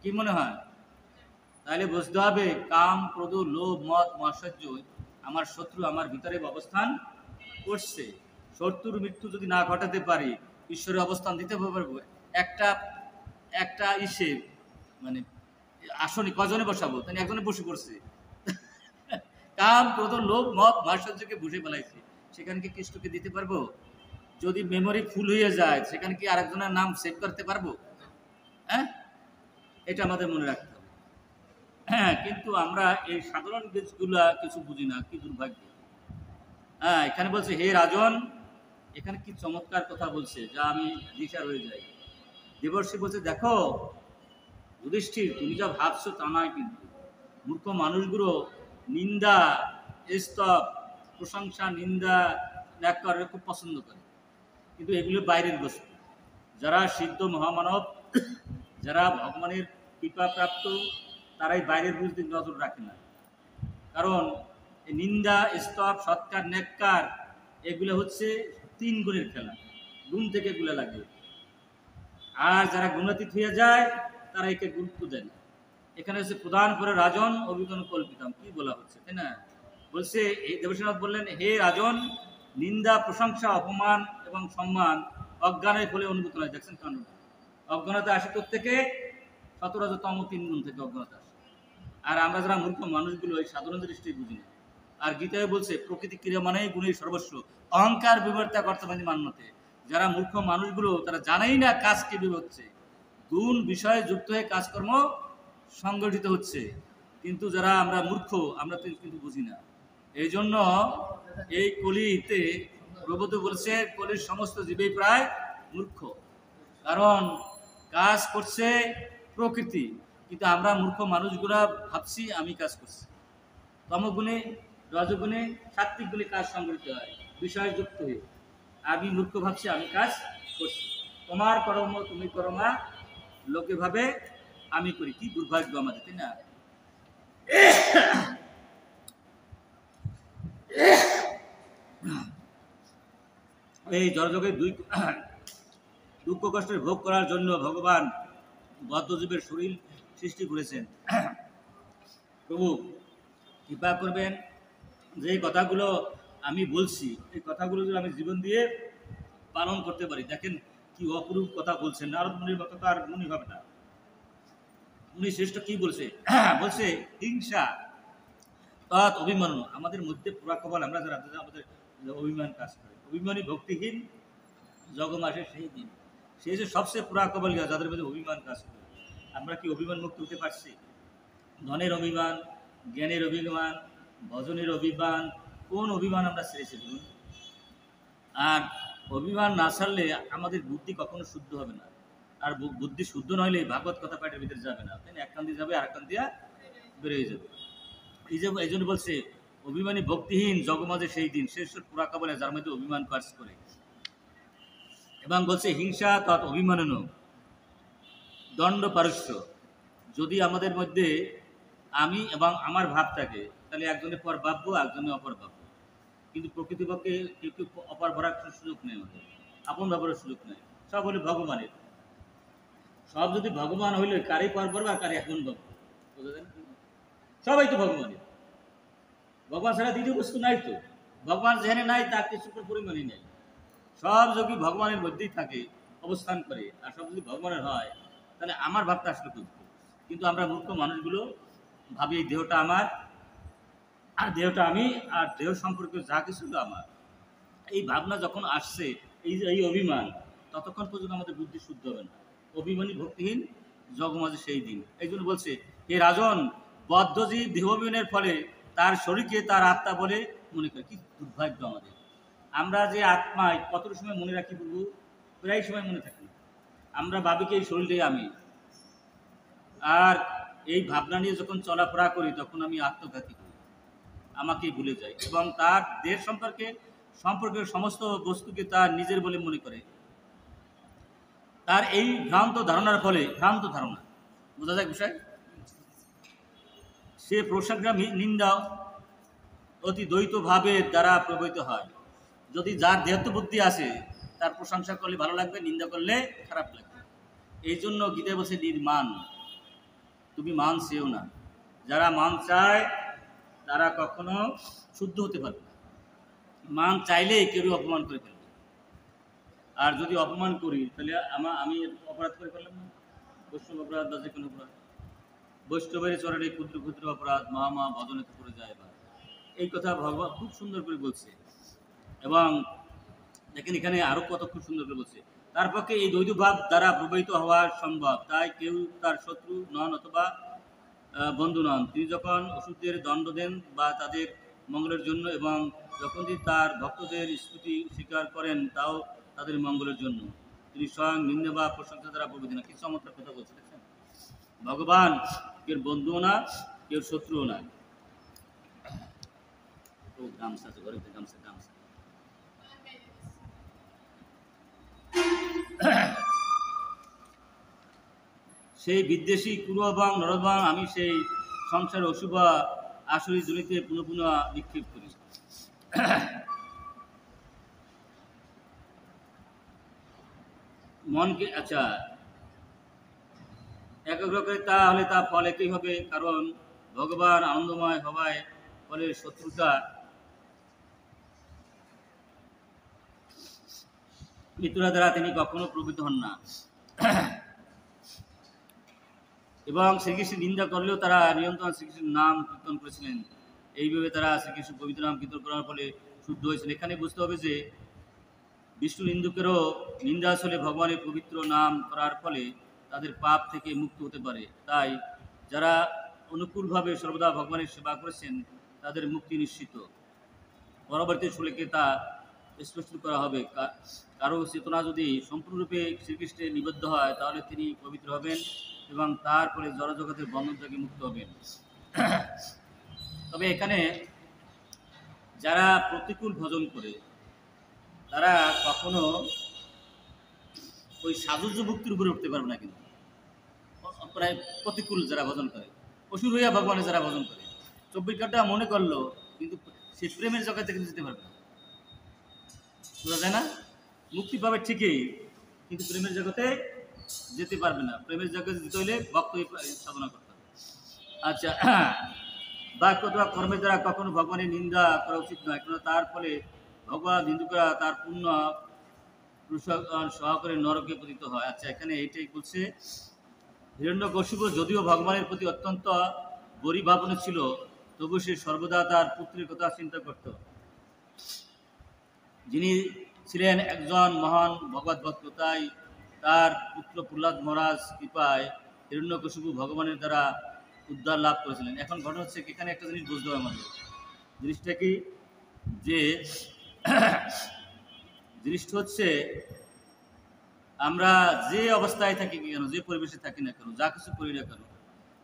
কি মনে হয়? তাহলে বুঝতে হবে কাম, ক্রোধ, লোভ, মদ, মাৎসর্য আমার শত্রু আমার ভিতরে অবস্থান করছে। শত্রুর মৃত্যু যদি না ঘটাতে পারি, ঈশ্বরের অবস্থান দিতে পারবো? একটা একটা ইসে মানে আসনে কজনে বসাবো? তাই একজনে বসে পড়ছে। কাম, ক্রোধ, লোভ, মদ, মাৎসর্যকে বুঝে ফেলাইছি, সেখানে কি কৃষ্ণকে দিতে পারবো? যদি মেমোরি ফুল হয়ে যায়, সেখানে কি আরেকজনের নাম সেভ করতে পারবো? হ্যাঁ, এটা আমাদের মনে রাখতে হবে। হ্যাঁ, কিন্তু আমরা এই সাধারণ বীজগুলা কিছু বুঝি না, কি দুর্ভাগ্য। হ্যাঁ, এখানে বলছে হে রাজন, এখানে কি চমৎকার কথা বলছে, যা আমি দিশার হয়ে যাই। দেবর্ষি বলছে দেখো যুধিষ্ঠির, তুমি যা ভাবছো তা নয়, কিন্তু মূর্খ মানুষগুলো নিন্দা, স্তব, প্রশংসা, নিন্দা করে খুব পছন্দ করে, কিন্তু এগুলো বাইরের বস্তু। যারা সিদ্ধ মহামানব, যারা ভগবানের কৃপাপ্রাপ্ত, তারাই বাইরের বুঝতে নজর রাখে না। কারণ নিন্দা, স্তব, সৎকার, নেককার এগুলো হচ্ছে 3 গুণের খেলা, গুণ থেকে এগুলো লাগে। আর যারা গুণাতীত হয়ে যায়, তারা একে গুরুত্ব দেয় না। এখানে হচ্ছে প্রধান করে রাজন অভিজ্ঞান কল্পিতাম, কি বলা হচ্ছে, তাই না? বলছে এই দেবসেনাথ বললেন হে রাজন, নিন্দা, প্রশংসা, অপমান এবং সম্মান অজ্ঞানের ফলে অনুভূত হয়। দেখছেন কাণ্ড, অজ্ঞানতা আসে থেকে 17তম 3 গুণ থেকে অজ্ঞানতা আসে। আর আমরা যারা মূর্খ মানুষগুলো এই সাধারণ দৃষ্টি বুঝি না। আর গীতায় বলছে প্রকৃতি ক্রিয়া মানেই গুণের সর্বস্ব, অহংকার বিবর্তা কর্তব্য মান্যতে। যারা মূর্খ মানুষগুলো তারা জানেই না কাজ কি হচ্ছে, গুণ বিষয়ে যুক্ত হয়ে কাজকর্ম সংগঠিত হচ্ছে। কিন্তু যারা আমরা মূর্খ, আমরা কিন্তু বুঝি না। এই জন্য এই কলিতে প্রভু বলছে কলির সমস্ত জীবেই প্রায় মূর্খ, কারণ কাজ করছে প্রকৃতি, কিন্তু আমরা মূর্খ মানুষগুলা ভাবছি আমি কাজ করছি। তমগুণে, রজগুণে, সাত্বিক গুণে কাজ সংগঠিত হয় বিষয় যুক্ত হয়ে। আমি মূর্খ ভাবছি আমি কাজ করছি। তোমার কর্ম তুমি করো না, লোকে ভাবে আমি করি। কি দুর্ভাগ্য আমাদের, তাই না? এই জড়জগতে দুঃখ কষ্টের ভোগ করার জন্য ভগবান বদ্ধজীবের শরীর সৃষ্টি করেছেন। প্রভু কৃপা করবেন, যে কথাগুলো আমি বলছি এই কথাগুলো যদি আমি জীবন দিয়ে পালন করতে পারি। দেখেন কি অপরূপ কথা বলছেন, নারদ মুনির মতো তো আর মুনি হবে না। উনি শ্রেষ্ঠ কি বলছে? বলছে হিংসা তৎ অভিমান আমাদের মধ্যে পুরাকবল, আমরা যারা আমাদের অভিমান কাজ করে, অভিমানী ভক্তিহীন জগম আসে সেই দিন। সেই যে সবচেয়ে পুরাকবল যাদের মধ্যে অভিমান কাজ করে। আমরা কি অভিমান মুক্ত হতে পারছি? ধনের অভিমান, জ্ঞানের অভিমান, ভজনের অভিমান, কোন অভিমান আমরা ছেড়েছি বলুন? আর অভিমান না ছাড়লে আমাদের বুদ্ধি কখনো শুদ্ধ হবে না। আর বুদ্ধি শুদ্ধ নইলে ভাগবত কথা পাটের ভিতরে যাবে না, তাই না? এক কান দিয়ে যাবে, আর এক কান দিয়া বেরিয়ে যাবে। এই জন্য বলছে, অভিমানী ভক্তিহীন জগমাঝে সেই দিন শেষ পুরাকা বলে যার মধ্যে অভিমান কাজ করে। এবং বলছে হিংসা তৎ অভিমানন দণ্ড পারস্য। যদি আমাদের মধ্যে আমি এবং আমার ভাব থাকে, তাহলে একজনের পর ভাববো, একজনের অপর ভাববো। কিন্তু প্রকৃতিপক্ষে কেউ কেউ অপর ভরার সুযোগ নেই, আমাদের আপন ভাবার সুযোগ নেই। সব হলে ভগবানের। সব যদি ভগবান হইলে কারি পর ভাববো আর কারি এখন ভাববো, বুঝা যায় না? সবাই তো ভগবানের। ভগবান ছাড়া দ্বিতীয় বস্তু নাই তো। ভগবান যেখানে নাই তার কিছু পরিমাণই নেই। সব যদি ভগবানের মধ্যেই থাকে, অবস্থান করে, আর সব যদি ভগবানের হয়, তাহলে আমার ভাবটা আসলে বুঝবো। কিন্তু আমরা মূর্খ মানুষগুলো ভাবি এই দেহটা আমার, আর দেহটা আমি, আর দেহ সম্পর্কে যা কিছু আমার। এই ভাবনা যখন আসছে, এই অভিমান, ততক্ষণ পর্যন্ত আমাদের বুদ্ধি শুদ্ধ হবে না। অভিমানী ভক্তিহীন জগমাঝে সেই দিন। এই জন্য বলছে, হে রাজন, বদ্ধজীব দেহাভিমানের ফলে তার শরীরকে তার আত্মা বলে মনে করে। কি দুর্ভাগ্য আমাদের! আমরা যে আত্মায় কত সময় মনে রাখি বলবো, প্রায় সময় মনে থাকি। আমরা ভাবি কি এই শরীরটাই আমি। আর এই ভাবনা নিয়ে যখন চলাফেরা করি, তখন আমি আত্মঘাতী করি, আমাকেই ভুলে যাই, এবং তার দেহ সম্পর্কের সমস্ত বস্তুকে তার নিজের বলে মনে করে। তার এই ভ্রান্ত ধারণার ফলে, ভ্রান্ত ধারণা বোঝা যায় বিষয়, সে প্রশংসা নিন্দা অতি দ্বৈত ভাবের দ্বারা প্রভাবিত হয়। যদি যার দেহত্ব বুদ্ধি আছে, তার প্রশংসা করলে ভালো লাগবে, নিন্দা করলে খারাপ লাগবে। এই জন্য গীতায় বলছে, নির্মান, তুমি মান চেও না। যারা মান চায় তারা কখনো শুদ্ধ হতে পারবে না। মান চাইলে কেউ অপমান করে ফেলবে। আর যদি অপমান করি, তাহলে আমি অপরাধ করে ফেললাম না? বৈষ্ণব অপরাধ বা যে কোনো অপরাধ, বৈষ্ণবের চরণে ক্ষুদ্র ক্ষুদ্র অপরাধ মহা ভজনেতে পড়ে যায়। বা এই কথা ভগবান খুব সুন্দর করে বলছে। এবং দেখেন এখানে আরো কত খুব সুন্দর করে বলছে, তার পক্ষে এই দ্বৈত ভাব দ্বারা প্রবাহিত হওয়া সম্ভব। তাই কেউ তার শত্রু নন অথবা বন্ধু নন। তিনি যখন অসুরদের দণ্ড দেন বা তাদের মঙ্গলের জন্য, এবং যখন তিনি তার ভক্তদের স্তুতি স্বীকার করেন, তাও তাদের মঙ্গলের জন্য। তিনি স্বয়ং নিন্দা বা প্রশংসা দ্বারা প্রভৃতি না। কি চমৎকার কথা বলছে দেখছেন! ভগবান কেউ বন্ধুও না, কেউ শত্রুও না। ও গামছা আছে ঘরে, গামছা গামছা। সেই বিদ্বেষী কুরবাং নরবাং আমি সেই সংসার অশুভ আসরি জনিতে পুনঃ পুনঃ নিক্ষেপ করি। মনকে আচ্ছা একাগ্র করে, তাহলে তা ফল একই হবে। কারণ ভগবান আনন্দময় হওয়ায় ফলে শত্রুতা মৃত্যুরা দ্বারা তিনি কখনো প্রকৃত হন না। এবং শ্রীকৃষ্ণের নিন্দা করলেও তারা নিয়ন্ত্রণ শ্রীকৃষ্ণের নাম কীর্তন করেছিলেন। এইভাবে তারা শ্রীকৃষ্ণ পবিত্র নাম কীর্তন করার ফলে শুদ্ধ হয়েছিল। এখানে বুঝতে হবে যে বিষ্ণু নিন্দুকেরও নিন্দা আসলে ভগবানের পবিত্র নাম করার ফলে তাদের পাপ থেকে মুক্ত হতে পারে। তাই যারা অনুকূলভাবে সর্বদা ভগবানের সেবা করেছেন, তাদের মুক্তি নিশ্চিত। পরবর্তী শ্লোকে তা স্পষ্ট করা হবে। কারো চেতনা যদি সম্পূর্ণরূপে শ্রীকৃষ্ণে নিবদ্ধ হয়, তাহলে তিনি পবিত্র হবেন এবং তার ফলে জড়জগতের বন্ধন থেকে মুক্ত হবেন। তবে এখানে যারা প্রতিকূল ভজন করে, তারা কখনো ওই সাজুজ্য ভক্তির উপরে উঠতে পারবে না। কিন্তু প্রায় প্রতিকূল যারা ভজন করে, অসুর হইয়া ভগবানের যারা ভজন করে, 24 ঘন্টা মনে করলো, কিন্তু সে প্রেমের জগতে কিন্তু যেতে পারবে না। বোঝা যায় না? মুক্তি পাবে ঠিকই, কিন্তু প্রেমের জগতে যেতে পারবে না। প্রেমের জগতে যেতে হলে ভক্ত সাধনা করতে হবে। আচ্ছা, বাক্য অথবা কর্মের দ্বারা কখনো ভগবানের নিন্দা করা উচিত নয়, কেন তার ফলে ভগবান নিন্দুকরা তার পূর্ণ সহকারে নরকে পতিত হয়। আচ্ছা, এখানে এইটাই বলছে, হিরণ্যকশিপু যদিও ভগবানের প্রতি অত্যন্ত গরিভাবনা ছিল, তবু সে সর্বদা তার পুত্রের কথা চিন্তা করত, যিনি ছিলেন একজন মহান ভগবত ভক্ত। তাই তার পুত্র প্রহ্লাদ মহারাজ কৃপায় হিরণ্যকশিপু ভগবানের দ্বারা উদ্ধার লাভ করেছিলেন। এখন ঘটনা হচ্ছে, এখানে একটা জিনিস বুঝতে হবে আমাদের। জিনিসটা কি, যে জিনিসটা হচ্ছে আমরা যে অবস্থায় থাকি কেন, যে পরিবেশে থাকি না কেন, যা কিছু করি না কেন,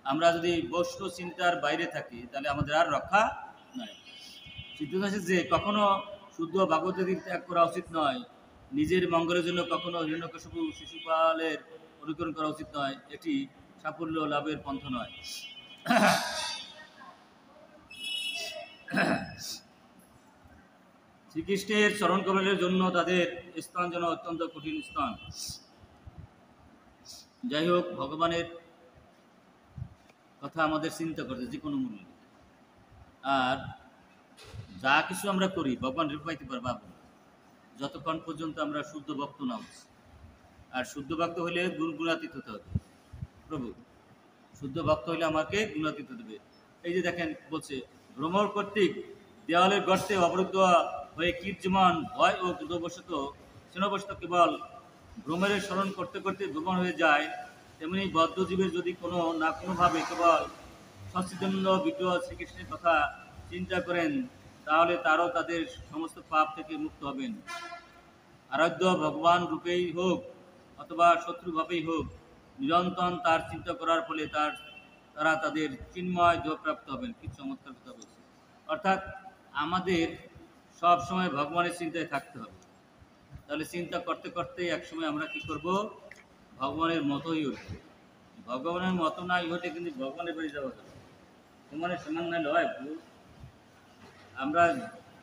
আমরা যদি বস্তু চিন্তার বাইরে থাকি তাহলে আমাদের আর রক্ষা নাই। সিদ্ধান্ত আছে যে কখনো শুদ্ধ ভাগবত দিক ত্যাগ করা উচিত নয়, নিজের মঙ্গলের জন্য কখনো হিরণ্যকশিপু শিশুপালের অনুকরণ করা উচিত নয়, এটি সাফল্য লাভের পন্থা নয়। শ্রীকৃষ্ণের চরণ কমলের জন্য তাদের স্থান যেন অত্যন্ত কঠিন স্থান। যাই হোক, ভগবানের কথা আমাদের চিন্তা করতে যে কোনো মূল্য, আর যা কিছু আমরা করি ভগবান রেপ পাইতে পারবো যতক্ষণ পর্যন্ত আমরা শুদ্ধ ভক্ত না হচ্ছি। আর শুদ্ধ ভক্ত হলে গুণাতীত হতে হবে। প্রভু শুদ্ধ ভক্ত হলে আমাকে গুণাতীত দেবে। এই যে দেখেন বলছে, ভ্রমর কর্তৃক দেওয়ালের গর্তে অবরুদ্ধ হয়ে কীর্যমান ভয় ও ক্রোধবশত সেনবশত কেবল ভ্রমরের স্মরণ করতে করতে ভ্রমণ হয়ে যায়, তেমনি বদ্ধজীবের যদি কোনো না কোনোভাবে কেবল সচ্চিদানন্দ বিগ্রহ শ্রীকৃষ্ণের কথা চিন্তা করেন, তাহলে তারও তাদের সমস্ত পাপ থেকে মুক্ত হবেন। আরাধ্য ভগবান রূপেই হোক অথবা শত্রুভাবেই হোক, নিরন্তর তার চিন্তা করার ফলে তারা তাদের চিন্ময় দেহপ্রাপ্ত হবেন। কি চমৎকার কথা বলছে। অর্থাৎ আমাদের সব সময় ভগবানের চিন্তায় থাকতে হবে। তাহলে চিন্তা করতে করতে একসময় আমরা কি করব, ভগবানের মতোই উঠব। ভগবানের মতো নাই হতে কিন্তু ভগবানের বাড়ি যাওয়া যাবে, সমানের সমান নাই লয়। আমরা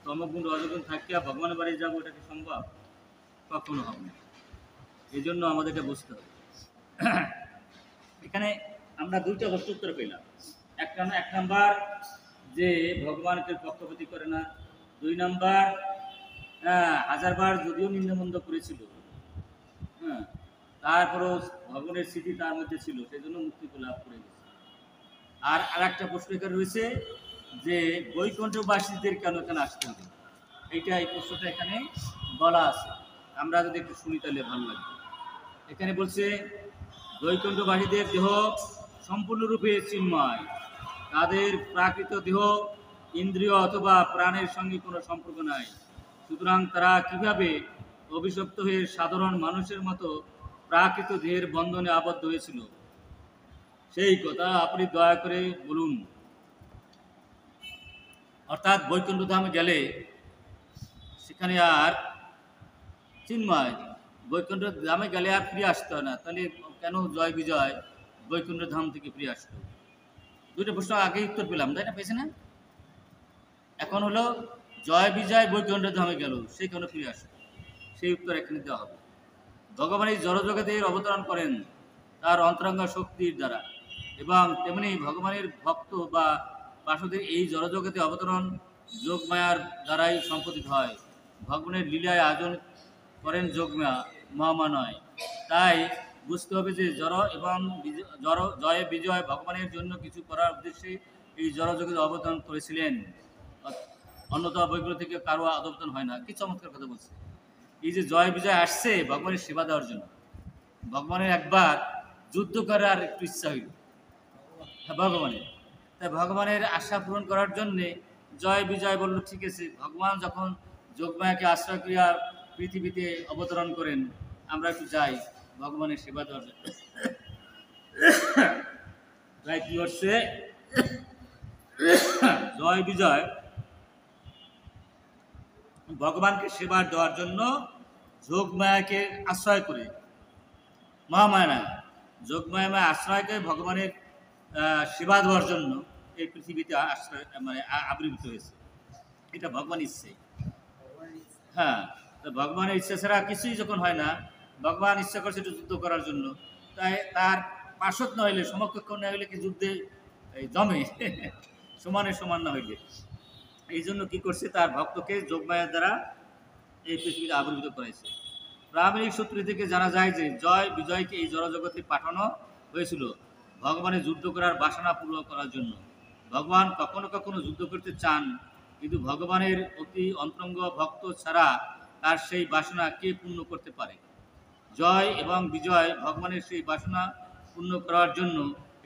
তমগুণ রজগুণ থাকিয়া ভগবানের বাড়ি যাবো, এটা কি সম্ভব? কখনো হবে না। এই জন্য আমাদের এটা বুঝতে হবে। এখানে আমরা দুইটা বস্তু উত্তর পেলাম। এক নাম্বার যে ভগবানকে পক্ষপাতী করে না, 2 নাম্বার হাজারবার যদিও নিন্দমন্দ করেছিল, হ্যাঁ, তারপরেও ভগবানের স্মৃতি তার মধ্যে ছিল, সেই জন্য মুক্তি লাভ করে গেছে। আর একটা প্রশ্ন এখানে রয়েছে যে বৈকুণ্ঠবাসীদের কেন এখানে আসতে হবে, এই প্রশ্নটা এখানে বলা আছে। আমরা যদি একটু শুনি তাহলে ভালো লাগবে। এখানে বলছে বৈকুণ্ঠবাসীদের দেহ সম্পূর্ণরূপে চিন্ময়, তাদের প্রাকৃত দেহ ইন্দ্রিয় অথবা প্রাণের সঙ্গে কোনো সম্পর্ক নাই। সুতরাং তারা কিভাবে অভিশপ্ত হয়ে সাধারণ মানুষের মতো প্রাকৃত দেহের বন্ধনে আবদ্ধ হয়েছিল, সেই কথা আপনি দয়া করে বলুন। অর্থাৎ বৈকুণ্ঠ ধামে গেলে সেখানে আর চিন্ময়, বৈকুণ্ঠ ধামে গেলে আর ফিরে আসতে হয় না, তাহলে কেন জয় বিজয় বৈকুণ্ঠ ধাম থেকে ফিরে আসতো? দুইটা প্রশ্ন আগেই উত্তর পেলাম, তাই না? পেয়েছে না? এখন হলো জয় বিজয় বৈকুণ্ঠ ধামে গেল, সেই কেন ফিরে আসতো? সেই উত্তর এখানে দেওয়া হবে। ভগবান এই জড়জগতের অবতরণ করেন তার অন্তরঙ্গ শক্তির দ্বারা, এবং তেমনি ভগবানের ভক্ত বা পার্শ্বদের এই জড়জগতে অবতরণ যোগমায়ার দ্বারাই সম্পাদিত হয়। ভগবানের লীলায় আয়োজন করেন যোগমায়া, মহামা নয়। তাই বুঝতে হবে যে জড় এবং জয় বিজয় ভগবানের জন্য কিছু করার উদ্দেশ্যে এই জড়জগতে অবতরণ করেছিলেন, অন্যতম বৈকুণ্ঠ থেকে কারো অবতরণ হয় না। কি চমৎকার কথা বলছে। এই যে জয় বিজয় আসছে ভগবানের সেবা দেওয়ার জন্য। ভগবানের একবার যুদ্ধ করার একটু ইচ্ছা হইল ভগবানের, তাই ভগবানের আশা পূরণ করার জন্যে জয় বিজয় বলল, ঠিক আছে। ভগবান যখন যোগমায়াকে আশ্রয় করিয়া পৃথিবীতে অবতরণ করেন, আমরা একটু যাই ভগবানের সেবা দেওয়ার জন্য। তাই কি হচ্ছে, জয় বিজয় ভগবানকে সেবা দেওয়ার জন্য যোগমায়াকে আশ্রয় করে, মহামায়া নয়, যোগমায়া আশ্রয় করে ভগবানের সেবা দেওয়ার জন্য এই পৃথিবীতে আশ্রয় মানে আবির্ভূত হয়েছে। এটা ভগবান ইচ্ছে। হ্যাঁ, তো ভগবানের ইচ্ছা ছাড়া কিছুই যখন হয় না, ভগবান ইচ্ছা করছে একটু যুদ্ধ করার জন্য, তাই তার পার্শ্বদ না হইলে, সমকক্ষ না হইলে কি যুদ্ধে জমে? সমানে সমান না হইলে। এই জন্য কি করছে, তার ভক্তকে যোগমায়ার দ্বারা এই পৃথিবীতে আবির্ভূত করেছে। প্রামাণিক সূত্র থেকে জানা যায় যে জয় বিজয়কে এই জড়জগতে পাঠানো হয়েছিল ভগবানের যুদ্ধ করার বাসনা পূর্ণ করার জন্য। ভগবান কখনো কখনো যুদ্ধ করতে চান, কিন্তু ভগবানের অতি অন্তরঙ্গ ভক্ত ছাড়া তার সেই বাসনা কে পূর্ণ করতে পারে? জয় এবং বিজয় ভগবানের সেই বাসনা পূর্ণ করার জন্য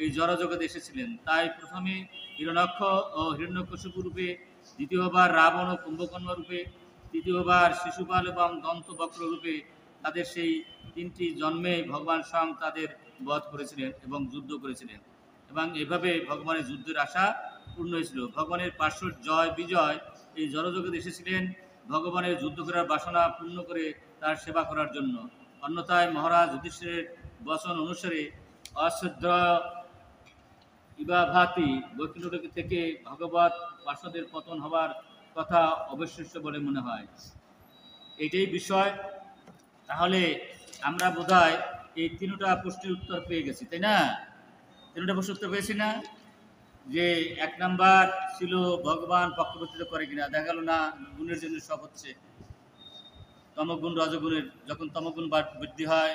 এই জড়জগতে এসেছিলেন। তাই প্রথমে হিরণ্যাক্ষ ও হিরণ্যকশিপু রূপে, দ্বিতীয়বার রাবণ ও কুম্ভকর্ণ রূপে, তৃতীয়বার শিশুপাল এবং দন্তবক্র রূপে তাদের সেই 3টি জন্মে ভগবান স্বয়ং তাদের বধ করেছিলেন এবং যুদ্ধ করেছিলেন, এবং এভাবে ভগবানের যুদ্ধের আশা পূর্ণ হয়েছিল। ভগবানের পার্শ্বর জয় বিজয় এই জলজগতে এসেছিলেন ভগবানের যুদ্ধ করার বাসনা পূর্ণ করে তার সেবা করার জন্য। অন্যথায় মহারাজ যুধিষ্ঠিরের বচন অনুসারে অশ্রদ্ধ ইবাভাতি বৈকুণ্ঠ থেকে ভগবত পার্শ্বদের পতন হবার কথা অবিশ্বাস্য বলে মনে হয়। এটাই বিষয়। তাহলে আমরা বোধহয় এই 3টা প্রশ্নের উত্তর পেয়ে গেছি, তাই না? 3টা প্রশ্নের উত্তর পেয়েছি না? যে 1 নাম্বার ছিল ভগবান পক্ষপাতিত্ব করে কিনা, দেখা গেল না, গুণের জন্য সব হচ্ছে। তমগুণ রজগুণের, যখন তমগুণ বৃদ্ধি হয়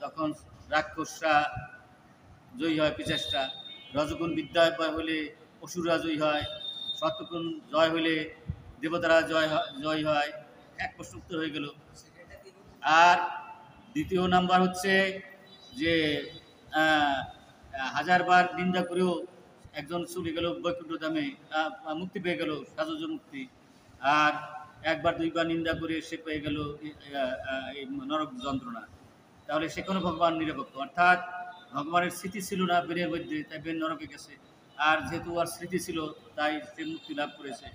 তখন রাক্ষসরা জয়ী হয়, পিশাচরা। রজগুণ বিদ্যা হলে অসুররা জয়ী হয়, সত্যগুণ জয় হলে দেবতারা জয় হয়। এক প্রশ্ন উত্তর হয়ে গেল। আর দ্বিতীয় নাম্বার হচ্ছে যে 1000বার নিন্দা করেও একজন চলে গেল বৈকুণ্ঠ ধামে, মুক্তি পেয়ে গেল, সাজুজ মুক্তি। আর 1বার 2বার নিন্দা করে সে পেয়ে গেল এই নরক যন্ত্রণা। তাহলে সেখানে ভগবান নিরপেক্ষ, অর্থাৎ ভগবানের স্মৃতি ছিল না বেনের মধ্যে, তাই বেন নরকে গেছে। আর যেহেতু আর স্মৃতি ছিল তাই সে মুক্তি লাভ করেছে।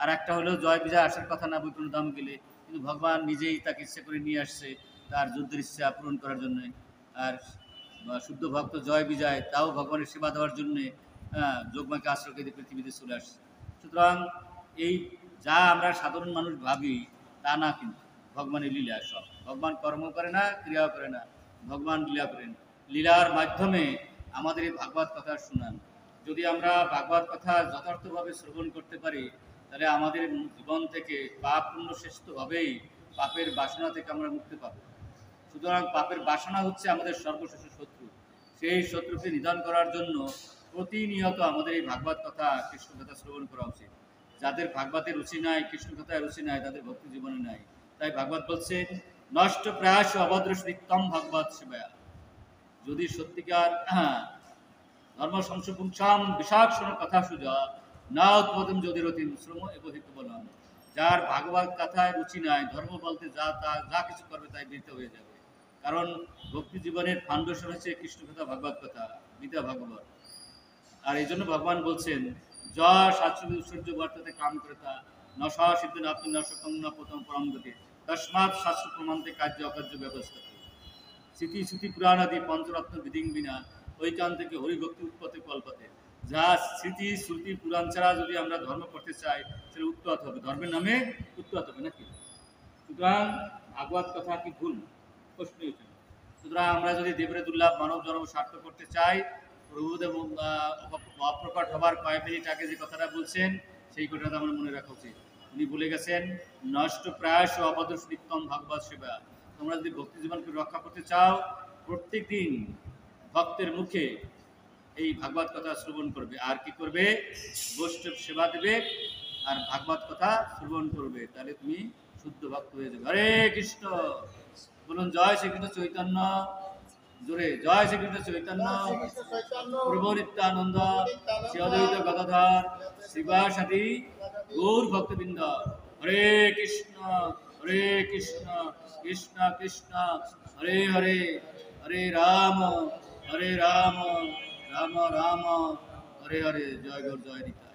আর একটা হলো জয় বিজয় আসার কথা না বৈকুণ্ঠ ধাম গেলে, কিন্তু ভগবান নিজেই তাকে ইচ্ছা করে নিয়ে আসছে তার যুদ্ধের ইচ্ছা পূরণ করার জন্য। আর শুদ্ধ ভক্ত জয় বিজয় তাও ভগবানের সেবা দেওয়ার জন্যে যোগমাকে আশ্রয় করে পৃথিবীতে চলে আসছে। সুতরাং এই যা আমরা সাধারণ মানুষ ভাবি তা না, কিন্তু ভগবানের লীলা সব। ভগবান কর্ম করে না, ক্রিয়াও করে না, ভগবান লীলা করেন। লীলার মাধ্যমে আমাদের এই ভাগবত কথা শোনান। যদি আমরা ভাগবত কথা যথার্থভাবে শ্রবণ করতে পারি তাহলে আমাদের জীবন থেকে পাপ পুণ্য শেষ তো হবেই, পাপের বাসনা থেকে আমরা মুক্তি পাব। সুতরাং পাপের বাসনা হচ্ছে আমাদের সর্বশেষ শত্রু। সেই শত্রুকে নিধন করার জন্য প্রতিনিয়ত আমাদের এই ভাগবত কথা, কৃষ্ণ কথা শ্রবণ করা উচিত। যাদের ভাগবতের রুচি নাই, কৃষ্ণ কথায় রুচি নাই, তাদের ভক্তি জীবনে নাই। তাই ভাগবত বলছে নষ্ট প্রয়াস অভদ্র নিত্যম ভাগবত সেবায়া। যদি সত্যিকার ধর্ম সংশোপুংসাম বিষাক্ষণ কথা সুজা না উৎপদম যদি রতিম শ্রম এবহিত বলন। যার ভাগবত কথায় রুচি নাই, ধর্ম বলতে যা কিছু করবে তাই বৃথা হয়ে যাবে। কারণ ভক্তি জীবনের ফাউন্ডেশন হচ্ছে কৃষ্ণ কথা, ভাগবত কথা, গীতা ভাগবত। আর এই জন্য ভগবান বলছেন যশ আশ্রয় ঐশ্বর্য বর্ততে কাম ক্রেতা নশা সিদ্ধ নাপ্তি নশকং না প্রথম পরম গতি তস্মাৎ শাস্ত্র প্রমাণতে কার্য অকার্য ব্যবস্থা। স্মৃতি শ্রুতি পুরাণ আদি পঞ্চরত্ন বিধিং বিনা ওইখান থেকে হরিভক্তি উৎপত্তি কল্পতে। যা স্মৃতি শ্রুতি পুরাণ ছাড়া যদি আমরা ধর্ম করতে চাই সেটা উৎপাত হবে, ধর্মের নামে উৎপাত হবে নাকি? সুতরাং ভাগবত কথা কি ভুল? প্রশ্নই ওঠে। সুতরাং আমরা যদি দেবের দুর্লভ মানব জন্ম সার্থক করতে চাই, প্রভুদেব অপ্রকট হবার কয়েক মিনিট আগে যে কথাটা বলছেন সেই কথাটা আমরা মনে রাখা উচিত। উনি বলে গেছেন নষ্ট প্রায়শ অপদর্শ নিত্যম ভাগবত সেবা। তোমরা যদি ভক্তি জীবনকে রক্ষা করতে চাও প্রত্যেক দিন ভক্তের মুখে এই ভাগবত কথা শ্রবণ করবে। আর কি করবে? বৈষ্ণব সেবা দেবে আর ভাগবত কথা শ্রবণ করবে, তাহলে তুমি শুদ্ধ ভক্ত হয়ে যাবে। হরে কৃষ্ণ বলুন, জয় শ্রীকৃষ্ণ চৈতন্য, জোরে জয় শ্রীকৃষ্ণ চৈতন্য প্রভু নিত্যানন্দ শ্রী অদ্বৈত গদাধর শিবাসাদি গৌর ভক্তবৃন্দ। হরে কৃষ্ণ কৃষ্ণ কৃষ্ণ হরে হরে, হরে রাম রাম রাম হরে হরে, জয় গৌর জয় নিত্যানন্দ।